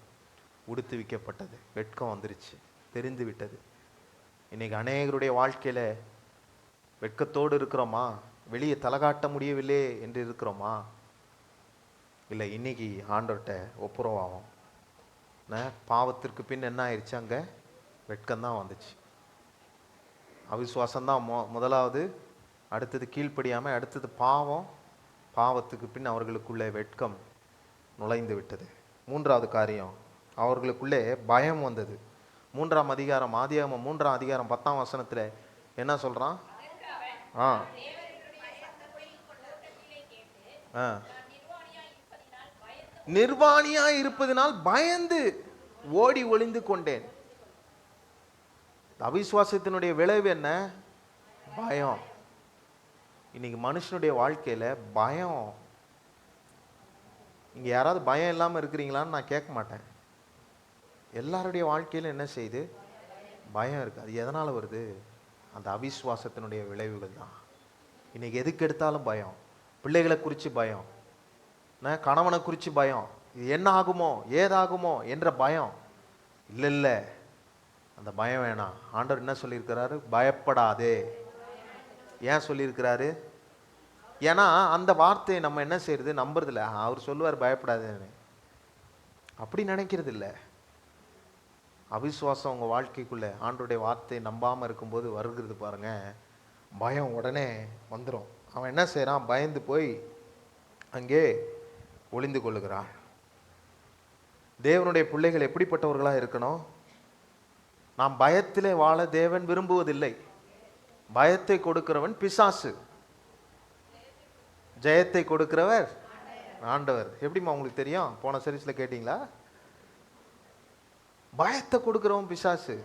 உடுத்து வைக்கப்பட்டது. வெட்கம் வந்துருச்சு, தெரிந்து விட்டது. இன்னைக்கு அநேகருடைய வாழ்க்கையில் வெட்கத்தோடு இருக்கிறோமா, வெளியே தலை காட்ட முடியவில்லை என்று இருக்கிறோமா? இல்லை இன்னைக்கு ஆண்டவர்கிட்ட ஒப்புரவாகும். பாவத்திற்கு பின் என்ன ஆயிடுச்சு? அங்கே வெட்கம்தான் வந்துச்சு. அவிசுவாசம்தான் முதலாவது, அடுத்தது கீழ்ப்படியாமல், அடுத்தது பாவம். பாவத்துக்கு பின் அவர்களுக்குள்ளே வெட்கம் நுழைந்து விட்டது. மூன்றாவது காரியம், அவர்களுக்குள்ளே பயம் வந்தது. 3ஆம் அதிகாரம், ஆதியாகமம் 3ஆம் அதிகாரம் 10ஆம் வசனத்தில் என்ன சொல்கிறான்? நிர்வாணியாய் இருப்பதினால் பயந்து ஓடி ஒளிந்து கொண்டேன். அவிசுவாசத்தினுடைய விளைவு என்ன? பயம். இன்னைக்கு மனுஷனுடைய வாழ்க்கையில பயம். இங்க யாராவது பயம் இல்லாம இருக்கிறீங்களான்னு நான் கேட்க மாட்டேன். எல்லாருடைய வாழ்க்கையில என்ன செய்யுது? பயம் இருக்கு. அது எதனால வருது? அந்த அவிசுவாசத்தினுடைய விளைவுகள் தான். இன்னைக்கு எதுக்கு எடுத்தாலும் பயம். பிள்ளைகளை குறித்து பயம், கணவனை குறித்து பயம், இது என்ன ஆகுமோ ஏதாகுமோ என்ற பயம். இல்லை, அந்த பயம் வேணாம். ஆண்டவர் என்ன சொல்லியிருக்கிறாரு? பயப்படாதே. ஏன் சொல்லியிருக்கிறாரு? ஏன்னா அந்த வார்த்தையை நம்ம என்ன செய்யறது? நம்புறதில்ல. அவர் சொல்லுவார் பயப்படாதேன்னு, அப்படி நினைக்கிறது இல்லை. அவிசுவாசம் உங்கள் வாழ்க்கைக்குள்ள ஆண்டவருடைய வார்த்தையை நம்பாமல் இருக்கும்போது வருகிறது பாருங்க, பயம் உடனே வந்துடும். அவன் என்ன செய்யறான்? பயந்து போய் அங்கே ஒளிந்து கொள்ளுகிறான். தேவனுடைய பிள்ளைகள் எப்படிப்பட்டவர்களாக இருக்கணும்? நாம் பயத்திலே வாழ தேவன் விரும்புவதில்லை. பயத்தை கொடுக்கிறவன் பிசாசு, ஜெயத்தை கொடுக்கிறவர் ஆண்டவர். எப்படிமா உங்களுக்கு தெரியும்? போன சீரிஸ்ல கேட்டீங்களா? பயத்தை கொடுக்கிறவன் பிசாசு.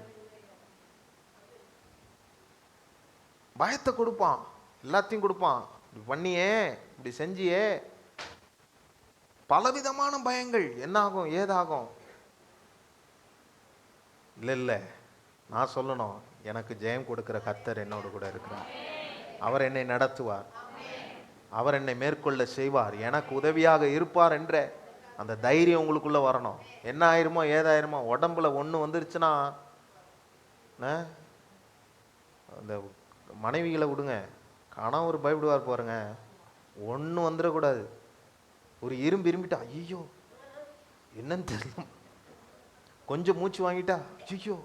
பயத்தை கொடுப்பான், எல்லாத்தையும் கொடுப்பான். இப்படி பண்ணியே, இப்படி செஞ்சியே, பலவிதமான பயங்கள். என்ன ஆகும் ஏதாகும்? இல்லை, நான் சொல்லணும், எனக்கு ஜெயம் கொடுக்கிற கர்த்தர் என்னோடு கூட இருக்கிறார். அவர் என்னை நடத்துவார், அவர் என்னை மேற்கொள்ள செய்வார், எனக்கு உதவியாக இருப்பார் என்ற அந்த தைரியம் உங்களுக்குள்ள வரணும். என்ன ஆயிருமோ ஏதாயிருமோ, உடம்புல ஒன்று வந்துருச்சுன்னா, அந்த மனைவிகளை விடுங்க, கணவர் பயப்படுவார் பாருங்க. ஒன்று வந்துடக்கூடாது. ஒரு இரும்பிட்டா ஐயோ என்னன்னு தெரியல, கொஞ்சம் மூச்சு வாங்கிட்டா ஐயோ,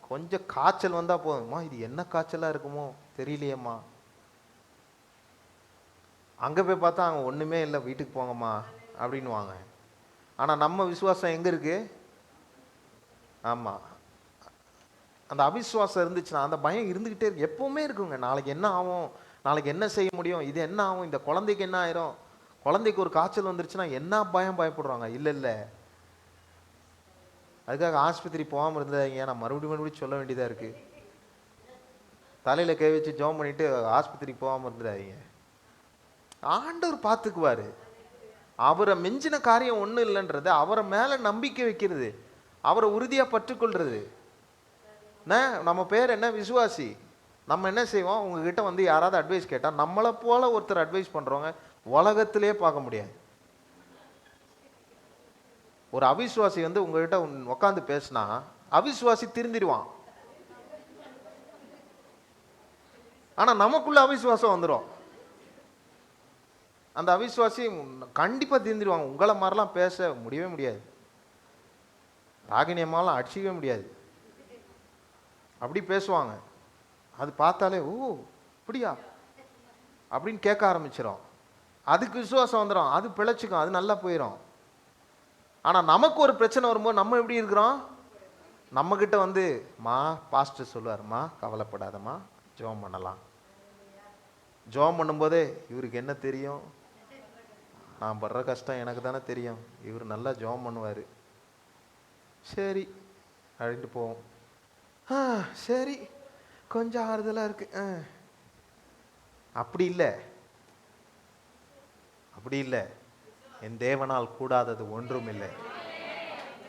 கொஞ்சம் காய்ச்சல் வந்தா போதும்மா, இது என்ன காய்ச்சலா இருக்குமோ தெரியலையம்மா. அங்க போய் பார்த்தா அங்க ஒண்ணுமே இல்லை, வீட்டுக்கு போங்கம்மா அப்படின்னு வாங்க. ஆனா நம்ம விசுவாசம் எங்க இருக்கு? ஆமா, அந்த அவிசுவாசம் இருந்துச்சுன்னா அந்த பயம் இருந்துகிட்டே இருக்கு, எப்பவுமே இருக்குங்க. நாளைக்கு என்ன ஆகும், நாளைக்கு என்ன செய்ய முடியும், இது என்ன ஆகும், இந்த குழந்தைக்கு என்ன ஆயிரும், குழந்தைக்கு ஒரு காய்ச்சல் வந்துருச்சுன்னா என்ன பயப்படுறாங்க. இல்லை, அதுக்காக ஆஸ்பத்திரி போகாமல் இருந்தாங்க. நான் மறுபடியும் சொல்ல வேண்டியதாக இருக்கு. தலையில் கை வச்சு ஜெபம் பண்ணிட்டு ஆஸ்பத்திரிக்கு போகாமல் இருந்துடாதீங்க. ஆண்டவர் பார்த்துக்குவாரு. அவரை மிஞ்சின காரியம் ஒன்றும் இல்லைன்றது, அவரை மேலே நம்பிக்கை வைக்கிறது, அவரை உறுதியாக பற்றுக்கொள்றது. நம்ம பேர் என்ன? விசுவாசி. நம்ம என்ன செய்வோம்? உங்ககிட்ட வந்து யாராவது அட்வைஸ் கேட்டால் நம்மளை போல ஒருத்தர் அட்வைஸ் பண்ணுறவங்க உலகத்திலே பார்க்க முடியாது. ஒரு அவிசுவாசி வந்து உங்ககிட்ட உட்காந்து பேசினா அவிசுவாசி திருந்திடுவான். ஆனா நமக்குள்ள அவிசுவாசம் வந்துடும். அந்த அவிசுவாசி கண்டிப்பா திருந்திடுவாங்க. உங்களை மாதிரிலாம் பேச முடியவே முடியாது. ராகினி அம்மாலாம் அடிச்சிக்கவே முடியாது, அப்படி பேசுவாங்க. அது பார்த்தாலே ஓ அப்படியா அப்படின்னு கேட்க ஆரம்பிச்சிடும். அதுக்கு விசுவாசம் வந்துடும், அது பிழைச்சிக்கும், அது நல்லா போயிடும். ஆனால் நமக்கு ஒரு பிரச்சனை வரும்போது நம்ம எப்படி இருக்கிறோம்? நம்மக்கிட்ட வந்து மா பாஸ்டர் சொல்லுவார்மா கவலைப்படாதம்மா ஜெபம் பண்ணலாம். ஜெபம் பண்ணும்போதே இவருக்கு என்ன தெரியும், நான் படுற கஷ்டம் எனக்கு தானே தெரியும், இவர் நல்லா ஜெபம் பண்ணுவார், சரி அப்படின்ட்டு போவோம். சரி கொஞ்சம் ஆறுதலாக இருக்கு. அப்படி இல்லை, அப்படி இல்லை. என் தேவனால் கூடாதது ஒன்றும் இல்லை.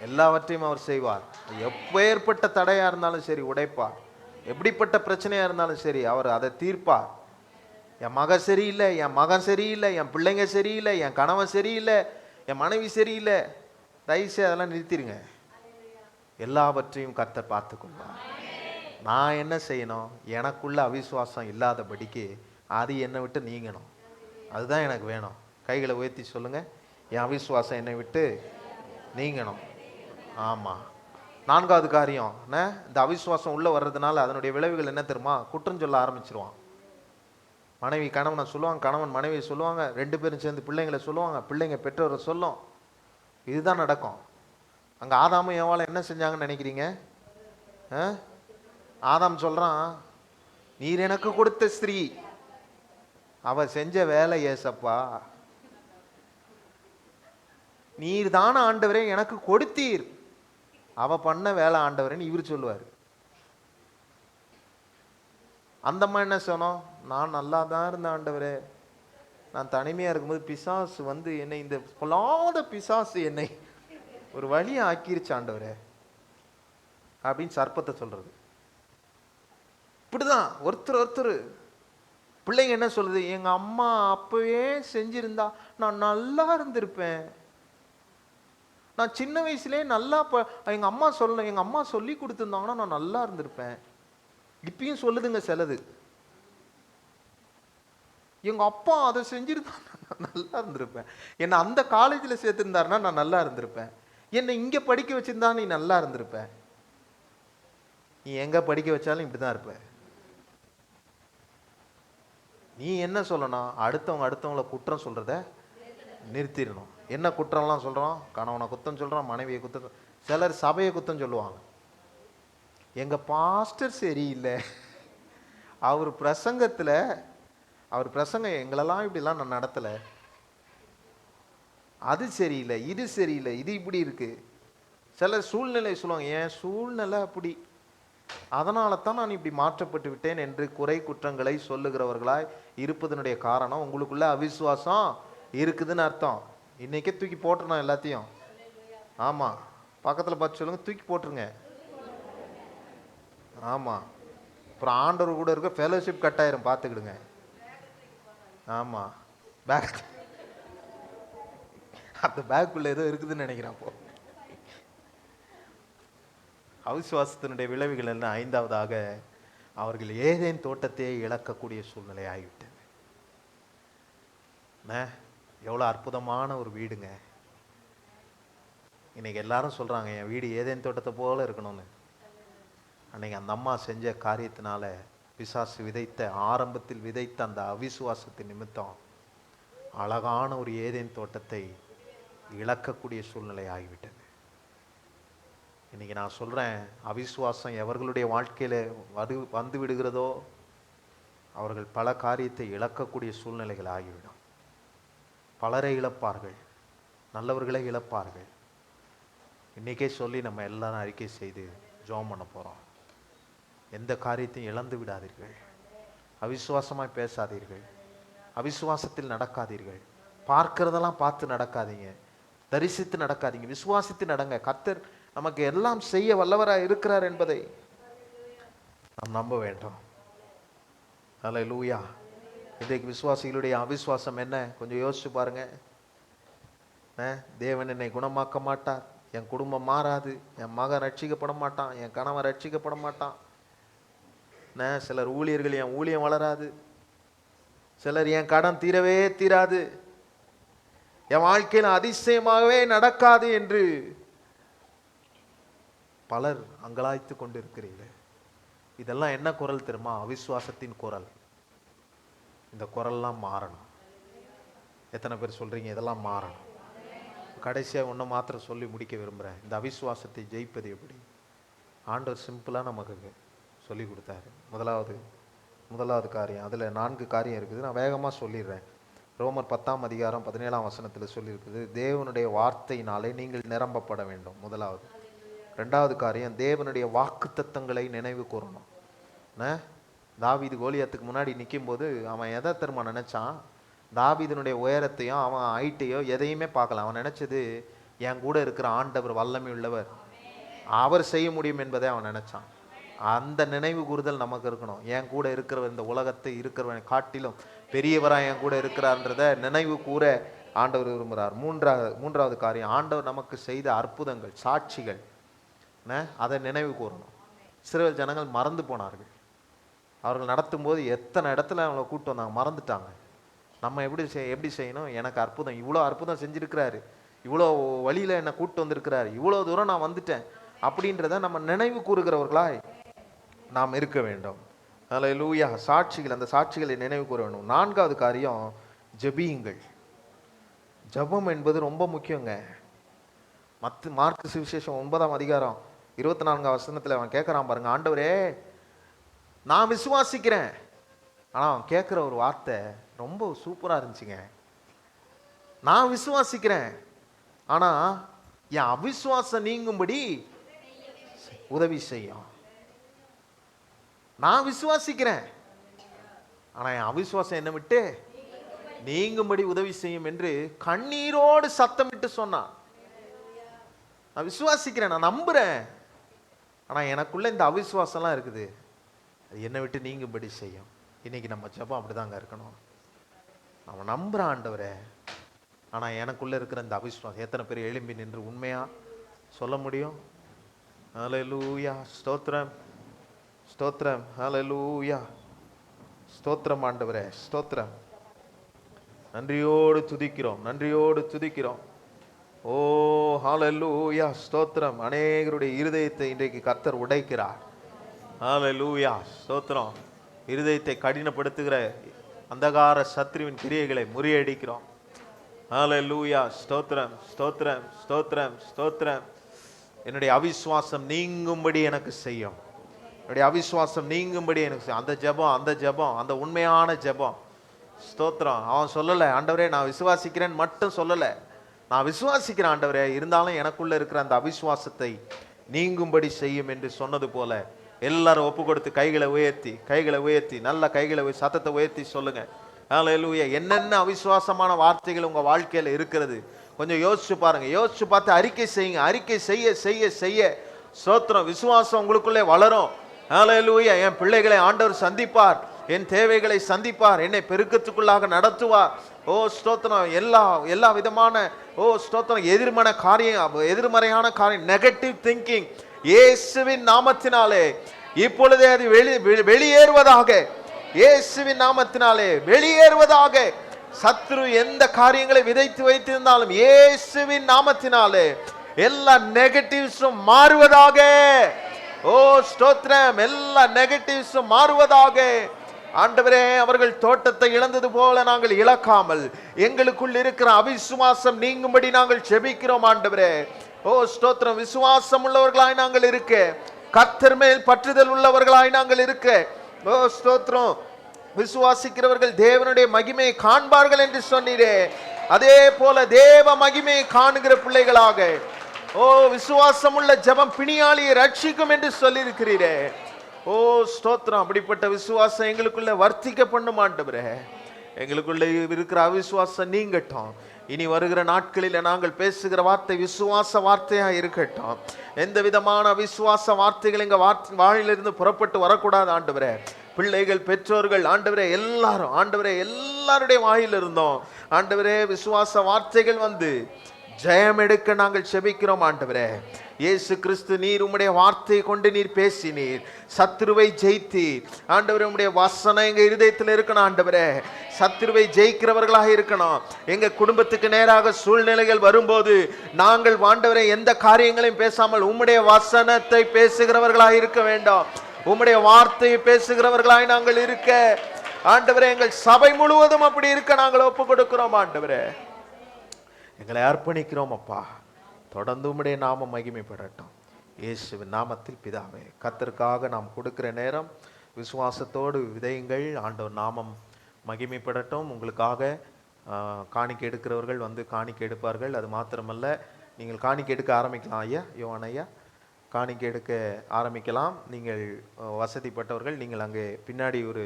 எல்லாவற்றையும் அவர் செய்வார். எப்பேற்பட்ட தடையா இருந்தாலும் சரி உடைப்பார். எப்படிப்பட்ட பிரச்சனையா இருந்தாலும் சரி அவர் அதை தீர்ப்பார். என் மகன் சரியில்லை, என் மகன் சரியில்லை, என் பிள்ளைங்க சரியில்லை, என் கணவன் சரியில்லை, என் மனைவி சரியில்லை, தயவுசெய்து அதெல்லாம் நிறுத்திடுங்க. எல்லாவற்றையும் கர்த்தர் பார்த்துக்கொள்வார். நான் என்ன செய்யணும்? எனக்குள்ள அவிசுவாசம் இல்லாதபடிக்கு அது என்னை விட்டு நீங்கணும். அதுதான் எனக்கு வேணும். கைகளை உயர்த்தி சொல்லுங்க, என் அவிசுவாசம் என்னை விட்டு நீங்கணும். ஆமாம். நான்காவது காரியம், இந்த அவிசுவாசம் உள்ளே வர்றதுனால அதனுடைய விளைவுகள் என்ன தெரியுமா? குற்றம் சொல்ல ஆரம்பிச்சிருவான். மனைவி கணவனை சொல்லுவாங்க, கணவன் மனைவியை சொல்லுவாங்க, 2 பேரும் சேர்ந்து பிள்ளைங்களை சொல்லுவாங்க, பிள்ளைங்க பெற்றோரை சொல்லும். இதுதான் நடக்கும். அங்கே ஆதாமும் ஏவாளும் என்ன செஞ்சாங்கன்னு நினைக்கிறீங்க? ஆதாம் சொல்கிறான், நீர் எனக்கு கொடுத்த ஸ்திரீ, அவ செஞ்ச வேலை ஏசப்பா, நீர் தான ஆண்டவரே எனக்கு கொடுத்தீர், அவ பண்ண வேலை ஆண்டவரேன்னு இவர் சொல்லுவார். அந்தம்மா என்ன சொன்னோம்? நான் நல்லா தான் இருந்தேன் ஆண்டவரே, நான் தனிமையாக இருக்கும்போது பிசாசு வந்து என்னை, இந்த பொல்லாத பிசாசு என்னை ஒரு வழியை ஆக்கிருச்சு ஆண்டவரே அப்படின்னு சர்ப்பத்தை சொல்றது. இப்படிதான் ஒருத்தர் பிள்ளைங்க என்ன சொல்லுது? எங்க அம்மா அப்பவே செஞ்சிருந்தா நான் நல்லா இருந்திருப்பேன், நான் சின்ன வயசுலேயே நல்லா எங்க அம்மா சொல்லி கொடுத்துருந்தாங்கன்னா நான் நல்லா இருந்திருப்பேன். இப்பயும் சொல்லுதுங்க சிலது, எங்க அப்பா அதை செஞ்சிருந்தா நான் நல்லா இருந்திருப்பேன், என்னை அந்த காலேஜில் சேர்த்திருந்தாருன்னா நான் நல்லா இருந்திருப்பேன், என்னை இங்க படிக்க வச்சிருந்தா நீ நல்லா இருந்திருப்ப. நீ எங்க படிக்க வச்சாலும் இப்படிதான் இருப்ப. நீ என்ன சொல்லணும்? அடுத்தவங்களை குற்றம் சொல்றத நிறுத்திடணும். என்ன குற்றம்லாம் சொல்றோம்? கணவனை குத்தம் சொல்றோம், மனைவியை குத்தம், சிலர் சபையை குத்தம் சொல்லுவாங்க. எங்க பாஸ்டர் சரியில்லை, அவர் பிரசங்கம் எங்களெல்லாம் இப்படிலாம் நான் நடத்தல, அது சரியில்லை, இது சரியில்லை, இது இப்படி இருக்கு. சில சூழ்நிலை சொல்லுவாங்க, என் சூழ்நிலை அப்படி, அதனால தான் நான் இப்படி மாற்றப்பட்டு விட்டேன் என்று குறை குற்றங்களை சொல்லுகிறவர்களாய் இருப்பதனுடைய காரணம் உங்களுக்குள்ள அவிசுவாசம் இருக்குதுன்னு அர்த்தம். இன்னைக்கே தூக்கி போட்டுருணும் எல்லாத்தையும். ஆமா, பக்கத்துல பார்த்து சொல்லுங்க, தூக்கி போட்டுருங்க. ஆமா, அப்புறம் ஆண்டவர் கூட இருக்க ஃபெலோஷிப் கட் ஆயிரும், பார்த்துக்கிடுங்க. ஆமா, பேக், அந்த பேக்குள்ள ஏதோ இருக்குதுன்னு நினைக்கிறேன். அப்போ அவிசுவாசத்தினுடைய விளைவுகள் என்ன? ஐந்தாவதாக, அவர்கள் ஏதேன் தோட்டத்தையே இழக்கக்கூடிய சூழ்நிலை ஆகிவிட்டது. எவ்வளோ அற்புதமான ஒரு வீடுங்க. இன்னைக்கு எல்லாரும் சொல்றாங்க என் வீடு ஏதேன் தோட்டத்தை போல இருக்கணும்னு. அன்னைக்கு அந்த அம்மா செஞ்ச காரியத்தினால பிசாசு ஆரம்பத்தில் விதைத்த அந்த அவிசுவாசத்தின் நிமித்தம் அழகான ஒரு ஏதேன் தோட்டத்தை இழக்கக்கூடிய சூழ்நிலை ஆகிவிட்டது. இன்னைக்கு நான் சொல்றேன், அவிசுவாசம் எவர்களுடைய வாழ்க்கையில வந்து விடுகிறதோ அவர்கள் பல காரியத்தை இழக்கக்கூடிய சூழ்நிலைகள் ஆகிவிடும். பலரை இழப்பார்கள், நல்லவர்களை இழப்பார்கள். இன்னைக்கே சொல்லி நம்ம எல்லாரும் அறிக்கை செய்து ஜெபம் பண்ண போறோம். எந்த காரியத்தையும் இழந்து விடாதீர்கள், அவிசுவாசமாய் பேசாதீர்கள், அவிசுவாசத்தில் நடக்காதீர்கள், பார்க்கிறதெல்லாம் பார்த்து நடக்காதீங்க, தரிசித்து நடக்காதீங்க, விசுவாசித்து நடங்க. கர்த்தர் நமக்கு எல்லாம் செய்ய வல்லவராய் இருக்கிறார் என்பதை நாம் நம்ப வேண்டும். அல்லேலூயா. இன்றைக்கு விசுவாசிகளுடைய அவிசுவாசம் என்ன? கொஞ்சம் யோசிச்சு பாருங்க. தேவன் என்னை குணமாக்க மாட்டார், என் குடும்பம் மாறாது, என் மகன் ரட்சிக்கப்பட மாட்டான், என் கணவன் ரட்சிக்கப்பட மாட்டான். சிலர் ஊழியர்கள் என் ஊழியம் வளராது, சிலர் என் கடன் தீரவே தீராது, என் வாழ்க்கையில் அதிசயமாகவே நடக்காது என்று பலர் அங்கலாய்த்து கொண்டு இருக்கிறீர்கள். இதெல்லாம் என்ன குரல் தெரியுமா? அவிசுவாசத்தின் குரல். இந்த குரல்லாம் மாறணும். எத்தனை பேர் சொல்றீங்க இதெல்லாம் மாறணும்? கடைசியாக ஒன்று மாத்திரம் சொல்லி முடிக்க விரும்புகிறேன். இந்த அவிசுவாசத்தை ஜெயிப்பது எப்படி? ஆண்டவர் சிம்பிளாக நமக்கு சொல்லி கொடுத்தாரு. முதலாவது காரியம், அதில் 4 காரியம் இருக்குது, நான் வேகமாக சொல்லிடுறேன். ரோமர் 10ஆம் அதிகாரம் 17ஆம் வசனத்தில் சொல்லியிருக்குது, தேவனுடைய வார்த்தையினாலே நீங்கள் நிரம்பப்பட வேண்டும். முதலாவது. 2வது காரியம், தேவனுடைய வாக்குத்தத்தங்களை நினைவு கூறணும். தாவீது கோலியாத்துக்கு முன்னாடி நிற்கும் போது அவன் எதை திரும்ப நினைச்சான்? தாவீதனுடைய உயரத்தையும் அவன் ஹைட்டையோ எதையுமே பார்க்கல. அவன் நினைச்சது என் கூட இருக்கிற ஆண்டவர் வல்லமை உள்ளவர், அவர் செய்ய முடியும் என்பதை அவன் நினைச்சான். அந்த நினைவு கூறுதல் நமக்கு இருக்கணும். என் கூட இருக்கிறவர், இந்த உலகத்தை இருக்கிறவன் காட்டிலும் பெரியவராக என் கூட இருக்கிறார்ன்றத நினைவு கூற ஆண்டவர் விரும்புகிறார். மூன்றாவது காரியம், ஆண்டவர் நமக்கு செய்த அற்புதங்கள், சாட்சிகள், அதை நினைவு கூறணும். இஸ்ரவேல் ஜனங்கள் மறந்து போனார்கள். அவர்கள் நடத்தும் போது எத்தனை இடத்துல அவங்கள கூட்டு வந்தாங்க, மறந்துட்டாங்க. நம்ம எப்படி செய்யணும்? எனக்கு அற்புதம், இவ்வளோ அற்புதம் செஞ்சிருக்கிறாரு, இவ்வளோ வழியில் என்னை கூப்பிட்டு வந்திருக்கிறாரு, இவ்வளோ தூரம் நான் வந்துட்டேன் அப்படின்றத நம்ம நினைவு கூறுகிறவர்களாய் நாம் இருக்க வேண்டும். அல்லேலூயா. சாட்சிகள், அந்த சாட்சிகளை நினைவு கூற வேண்டும். 4வது காரியம், ஜெபியுங்கள். ஜெபம் என்பது ரொம்ப முக்கியங்க. மார்க் சுவிசேஷம் 9ஆம் அதிகாரம் 24ஆம் வசனத்தில் அவன் கேட்குறான் பாருங்க, ஆண்டவரே நான் விசுவாசிக்கிறேன். ஆனால் அவன் கேட்குற ஒரு வார்த்தை ரொம்ப சூப்பராக இருந்துச்சுங்க. நான் விசுவாசிக்கிறேன், ஆனால் என் அவிசுவாசம் நீங்கும்படி உதவி செய்யும். நான் விசுவாசிக்கிறேன், ஆனால் என் அவிசுவாசம் என்ன விட்டு நீங்கும்படி உதவி செய்யும் என்று கண்ணீரோடு சத்தமிட்டு சொன்னான். நான் விசுவாசிக்கிறேன், நான் நம்புறேன், ஆனால் எனக்குள்ள இந்த அவிசுவாசம்லாம் இருக்குது, அது என்னை விட்டு நீங்கும்படி செய்யும். இன்னைக்கு நம்ம ஜெபம் அப்படிதாங்க இருக்கணும். நம்ம நம்புறான் ஆண்டவரே, ஆனால் எனக்குள்ள இருக்கிற இந்த அவிசுவாசம். எத்தனை பேர் எழும்பி நின்று உண்மையா சொல்ல முடியும்? ஹல்லேலூயா. ஸ்தோத்திரம், ஸ்தோத்திரம். ஹல்லேலூயா. ஸ்தோத்திரம் ஆண்டவரே, ஸ்தோத்திரம். நன்றியோடு துதிக்கிறோம், நன்றியோடு துதிக்கிறோம். ஓ ஹல்லேலூயா. ஸ்தோத்திரம். அநேகருடைய இருதயத்தை இன்றைக்கு கர்த்தர் உடைக்கிறார். ஹல்லேலூயா. ஸ்தோத்திரம். இருதயத்தை கடினப்படுத்துகிற அந்தகார சத்ருவின் கிரியைகளை முறியடிக்கிறோம். ஹல்லேலூயா. ஸ்தோத்திரம், ஸ்தோத்திரம், ஸ்தோத்திரம், ஸ்தோத்திரம். என்னுடைய அவிசுவாசம் நீங்கும்படி எனக்கு செய்யும், என்னுடைய அவிசுவாசம் நீங்கும்படி எனக்கு செய்யும். அந்த ஜெபம், அந்த ஜெபம், அந்த உண்மையான ஜெபம். ஸ்தோத்திரம். அவன் சொல்லலை, ஆண்டவரே நான் விசுவாசிக்கிறேன்னு மட்டும் சொல்லலை, நான் விசுவாசிக்கிறேன் ஆண்டவரே, இருந்தாலும் எனக்குள்ள இருக்கிற அந்த அவிசுவாசத்தை நீங்கும்படி செய்யும் என்று சொன்னது போல எல்லாரும் ஒப்பு கொடுத்து கைகளை உயர்த்தி நல்ல கைகளை சத்தத்தை உயர்த்தி சொல்லுங்க. ஹல்லேலூயா. என்னென்ன அவிசுவாசமான வார்த்தைகள் உங்க வாழ்க்கையில இருக்கிறது கொஞ்சம் யோசிச்சு பாருங்க. யோசிச்சு பார்த்து அறிக்கை செய்யுங்க. அறிக்கை செய்ய செய்ய செய்ய ஸ்தோத்திரம், விசுவாசம் உங்களுக்குள்ளே வளரும். ஹல்லேலூயா. என் பிள்ளைகளை ஆண்டவர் சந்திப்பார், என் தேவைகளை சந்திப்பார், என்னை பெருக்கத்துக்குள்ளாக நடத்துவார். ஓ ஸ்தோத்திரம். எல்லா விதமான ஓ ஸ்தோத்திரம் எதிர்மறையான காரியம், நெகட்டிவ் திங்கிங் இயேசுவின் நாமத்தினாலே இப்பொழுதே அது வெளியேறுவதாக. இயேசுவின் நாமத்தினாலே வெளியேறுவதாக. சத்ரு எந்த காரியங்களை விதைத்து வைத்திருந்தாலும் இயேசுவின் நாமத்தினாலே எல்லா நெகட்டிவ்ஸும் மாறுவதாக. ஓ ஸ்தோத்திரம். எல்லா நெகட்டிவ்ஸும் மாறுவதாக. ஆண்டவரே, அவர்கள் தோட்டத்தை இழந்தது போல நாங்கள் இழக்காமல் எங்களுக்குள் இருக்கிற அவிசுவாசம் நீங்கும்படி நாங்கள் ஜெபிக்கிறோம் ஆண்டவரே. ஓ ஸ்தோத்திரம். விசுவாசம் உள்ளவர்களாய் நாங்கள் இருக்க, கர்த்தர் மேல் பற்றுதல் உள்ளவர்களாய் நாங்கள் இருக்க. ஓ ஸ்தோத்திரம். விசுவாசிக்கிறவர்கள் தேவனுடைய மகிமையை காண்பார்கள் என்று சொன்னீரே, அதே போல தேவ மகிமையை காணுகிற பிள்ளைகளாக ஓ விசுவாசம் உள்ள ஜெபம் பிணியாளியை ரட்சிக்கும் என்று சொல்லியிருக்கிறீரே. ஓ ஸ்தோத்திரம். அப்படிப்பட்ட விசுவாசம் எங்களுக்குள்ள வர்த்திக்க பண்ணும் ஆண்டவரே. எங்களுக்குள்ள இருக்கிற அவிசுவாசம் நீங்கட்டும். இனி வருகிற நாட்களில் நாங்கள் பேசுகிற வார்த்தை விசுவாச வார்த்தையா இருக்கட்டும். எந்த விதமான விசுவாச வார்த்தைகள் எங்க வாயிலிருந்து புறப்பட்டு வரக்கூடாது ஆண்டவரே. பிள்ளைகள், பெற்றோர்கள் ஆண்டவரே, எல்லாரும் ஆண்டவரே, எல்லாருடைய வாயில் இருந்தோம் ஆண்டவரே விசுவாச வார்த்தைகள் வந்து ஜெயம் எடுக்க நாங்கள் செபிக்கிறோம் ஆண்டவரே. இயேசு கிறிஸ்து, நீர் உம்முடைய வார்த்தையை கொண்டு நீர் பேசினீர், சத்ருவை ஜெயித்தீர் ஆண்டவரே. உம்முடைய வசனம் எங்க இருதயத்தில் இருக்கணும் ஆண்டவரே. சத்ருவை ஜெயிக்கிறவர்களாக இருக்கணும். எங்க குடும்பத்துக்கு நேராக சூழ்நிலைகள் வரும்போது நாங்கள் ஆண்டவரே எந்த காரியங்களையும் பேசாமல் உம்முடைய வசனத்தை பேசுகிறவர்களாக இருக்க வேண்டும். உம்முடைய வார்த்தையை பேசுகிறவர்களாய் நாங்கள் இருக்க ஆண்டவரே. எங்கள் சபை முழுவதும் அப்படி இருக்க நாங்கள் ஒப்பு கொடுக்கிறோம் ஆண்டவரே. எங்களை அர்ப்பணிக்கிறோம் அப்பா. தொடர்ந்து உம்முடைய நாமம் மகிமைப்படட்டும் இயேசுவின் நாமத்தில் பிதாவே. கர்த்தருக்காக நாம் கொடுக்கிற நேரம் விசுவாசத்தோடு விதையுங்கள். ஆண்டவர் நாமம் மகிமைப்படட்டும். உங்களுக்காக காணிக்கை எடுக்கிறவர்கள் வந்து காணிக்கை எடுப்பார்கள். அது மாத்திரமல்ல, நீங்கள் காணிக்கை எடுக்க ஆரம்பிக்கலாம். ஐயா யோவான் ஐயா, காணிக்கை எடுக்க ஆரம்பிக்கலாம். நீங்கள் வசதிப்பட்டவர்கள் நீங்கள் அங்கே பின்னாடி ஒரு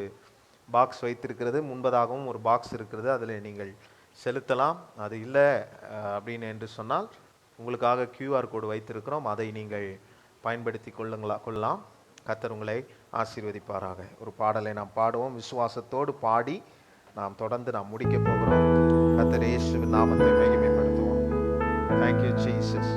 பாக்ஸ் வைத்திருக்கிறது, முன்பதாகவும் ஒரு பாக்ஸ் இருக்கிறது, அதில் நீங்கள் செலுத்தலாம். அது இல்லை அப்படின்னு என்று சொன்னால் உங்களுக்காக QR கோடு வைத்திருக்கிறோம், அதை நீங்கள் பயன்படுத்தி கொள்ளலாம். கர்த்தர் உங்களை ஆசீர்வதிப்பாராக. ஒரு பாடலை நாம் பாடுவோம். விசுவாசத்தோடு பாடி நாம் தொடர்ந்து நாம் முடிக்க போகிறோம். கர்த்தர் இயேசுவின் நாமத்தை மகிமைப்படுத்துவோம். Thank you Jesus.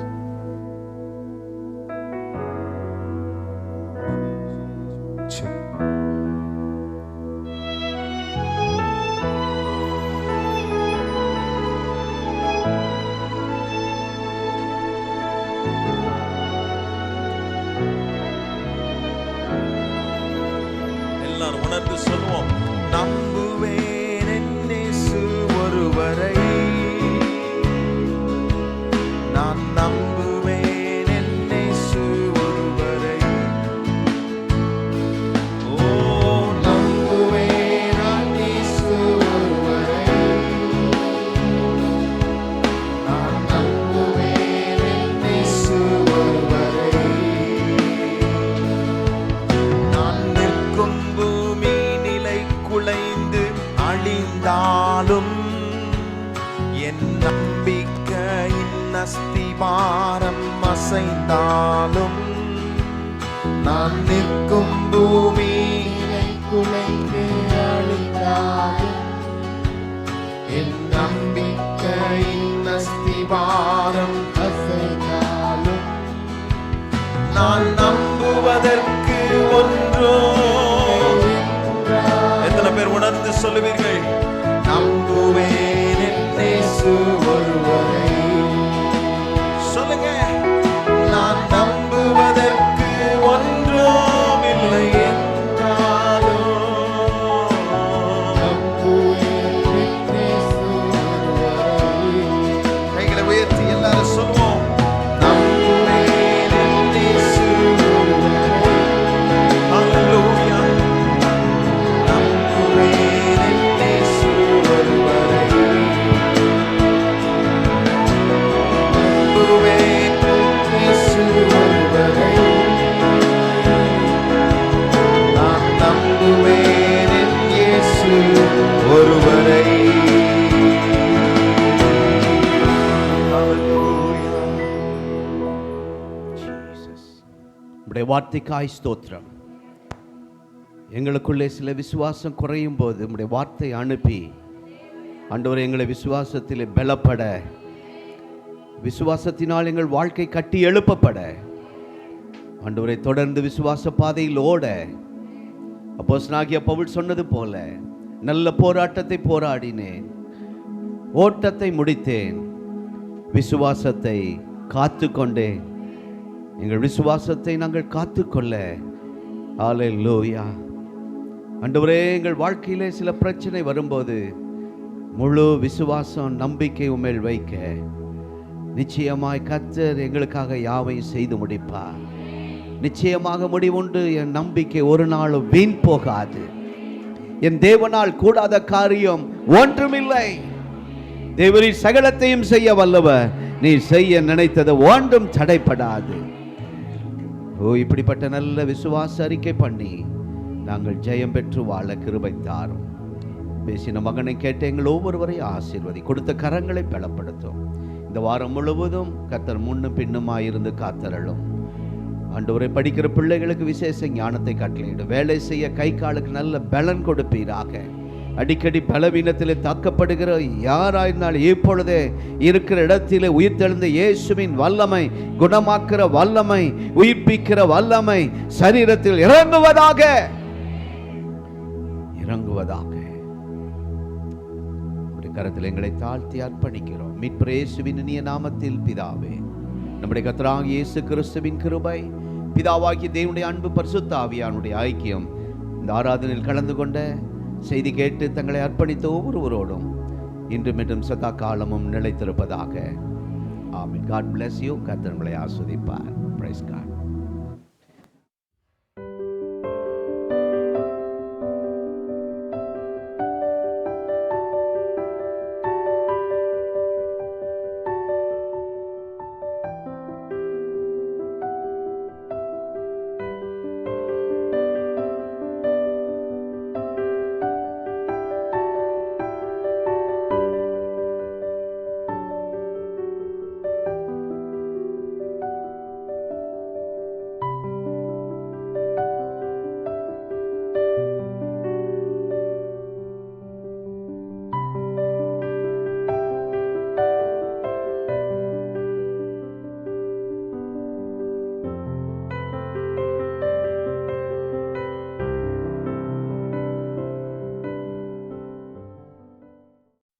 நம்பிக்கையின் அஸ்திவாரம் அசைந்தாலும் நான் நிற்கும் பூமி குலைந்து அழிந்தாலும் என் நம்பிக்கையின் அஸ்திவாரம் அசைந்தாலும் நான் நம்புவதற்கு ஒன்றோ. எத்தனை பேர் உணர்ந்து சொல்லுவீர்கள்? நம்புவேன் என் இயேசு ஒருவரை. சொல்லுங்க. நான் நம்புவதற்கு ஒன்றும் இல்லை என்றாலும் நம்புவேன் என் இயேசு ஒருவரை. கைகளை உயர்த்தி எல்லாரும் சொல்லுவோம். நம்புவேன் என் இயேசு ஒருவரை. ஹல்லேலூயா. நம்புவேன் என் இயேசு ஒருவரை. நம்புவேன் என் இயேசு ஒருவரை. நான் நம்புவேன் என் இயேசு ஒருவரை. உம்முடைய வார்த்தைக்காய் ஸ்தோத்திரம். எங்களுக்குள்ளே சில விசுவாசம் குறையும் போது உம்முடைய வார்த்தை அனுப்பி ஆண்டவரே எங்களை விசுவாசத்தில் பலப்பட, விசுவாசத்தினால் எங்கள் வாழ்க்கை கட்டி எழுப்பப்பட, ஆண்டவரை தொடர்ந்து விசுவாச பாதையில் ஓட, அப்போஸ்தலனாகிய பவுல் சொன்னது போல நல்ல போராட்டத்தை போராடினேன், ஓட்டத்தை முடித்தேன், விசுவாசத்தை காத்து கொண்டேன். எங்கள் விசுவாசத்தை நாங்கள் காத்துக்கொள்ள ஹல்லேலூயா. ஆண்டவரே, எங்கள் வாழ்க்கையிலே சில பிரச்சனை வரும்போது முழு விசுவாசம் நம்பிக்கை உம்மேல் வைக்க நிச்சயமாய் கர்த்தர் எங்களுக்காக யாவையும் செய்து முடிப்பார். நிச்சயமாக முடிவுண்டு. என் நம்பிக்கை ஒரு நாளும் வீண் போகாது. என் தேவனால் கூடாத காரியம் ஒன்றுமில்லை. தேவரீர் சகலத்தையும் செய்ய வல்லவர். நீ செய்ய நினைத்தது ஒன்றும் தடைப்படாது. இப்படிப்பட்ட நல்ல விசுவாச அறிக்கை பண்ணி நாங்கள் ஜெயம் பெற்று வாழ கிருபை தாரும். பேசின மகனை கேட்ட எங்கள் ஒவ்வொருவரையும் ஆசீர்வதி. கொடுத்த கரங்களை பலப்படுத்தும். இந்த வாரம் முழுவதும் கர்த்தர் முன்னும் பின்னுமாயிருந்து காத்தரலும். ஆண்டவரை படிக்கிற பிள்ளைகளுக்கு விசேஷ ஞானத்தை கட்டளையிடும். வேலை செய்ய கை காலுக்கு நல்ல பலன் கொடுப்பீராக. அடிக்கடி பலவீனத்திலே தாக்கப்படுகிற யாராயிருந்தாலும் இப்பொழுதே இருக்கிற இடத்திலே உயிர்த்தெழுந்த இயேசுவின் வல்லமை, குணமாக்குற வல்லமை, உயிர்ப்பிக்கிற வல்லமை சரீரத்தில் இறங்குவதாக. கரத்தில் எங்களை தாழ்த்தி அர்ப்பணிக்கிறோம். மீட்பர் இயேசுவின் இனிய நாமத்தில் பிதாவே. நம்முடைய கர்த்தராகிய இயேசு கிறிஸ்துவின் கிருபை, பிதாவாகிய தேவனுடைய அன்பு, பரிசுத்த ஆவியானுடைய ஐக்கியம் இந்த ஆராதனையில் கலந்து கொண்ட, செய்தி கேட்டு தங்களை அர்ப்பணித்த ஒவ்வொருவரோடும் இன்றும் என்றும் சதா காலமும் நிலைத்திருப்பதாக. ஆமென். God bless you. கர்த்தர் உங்களை ஆசீர்வதிப்பார். Praise God.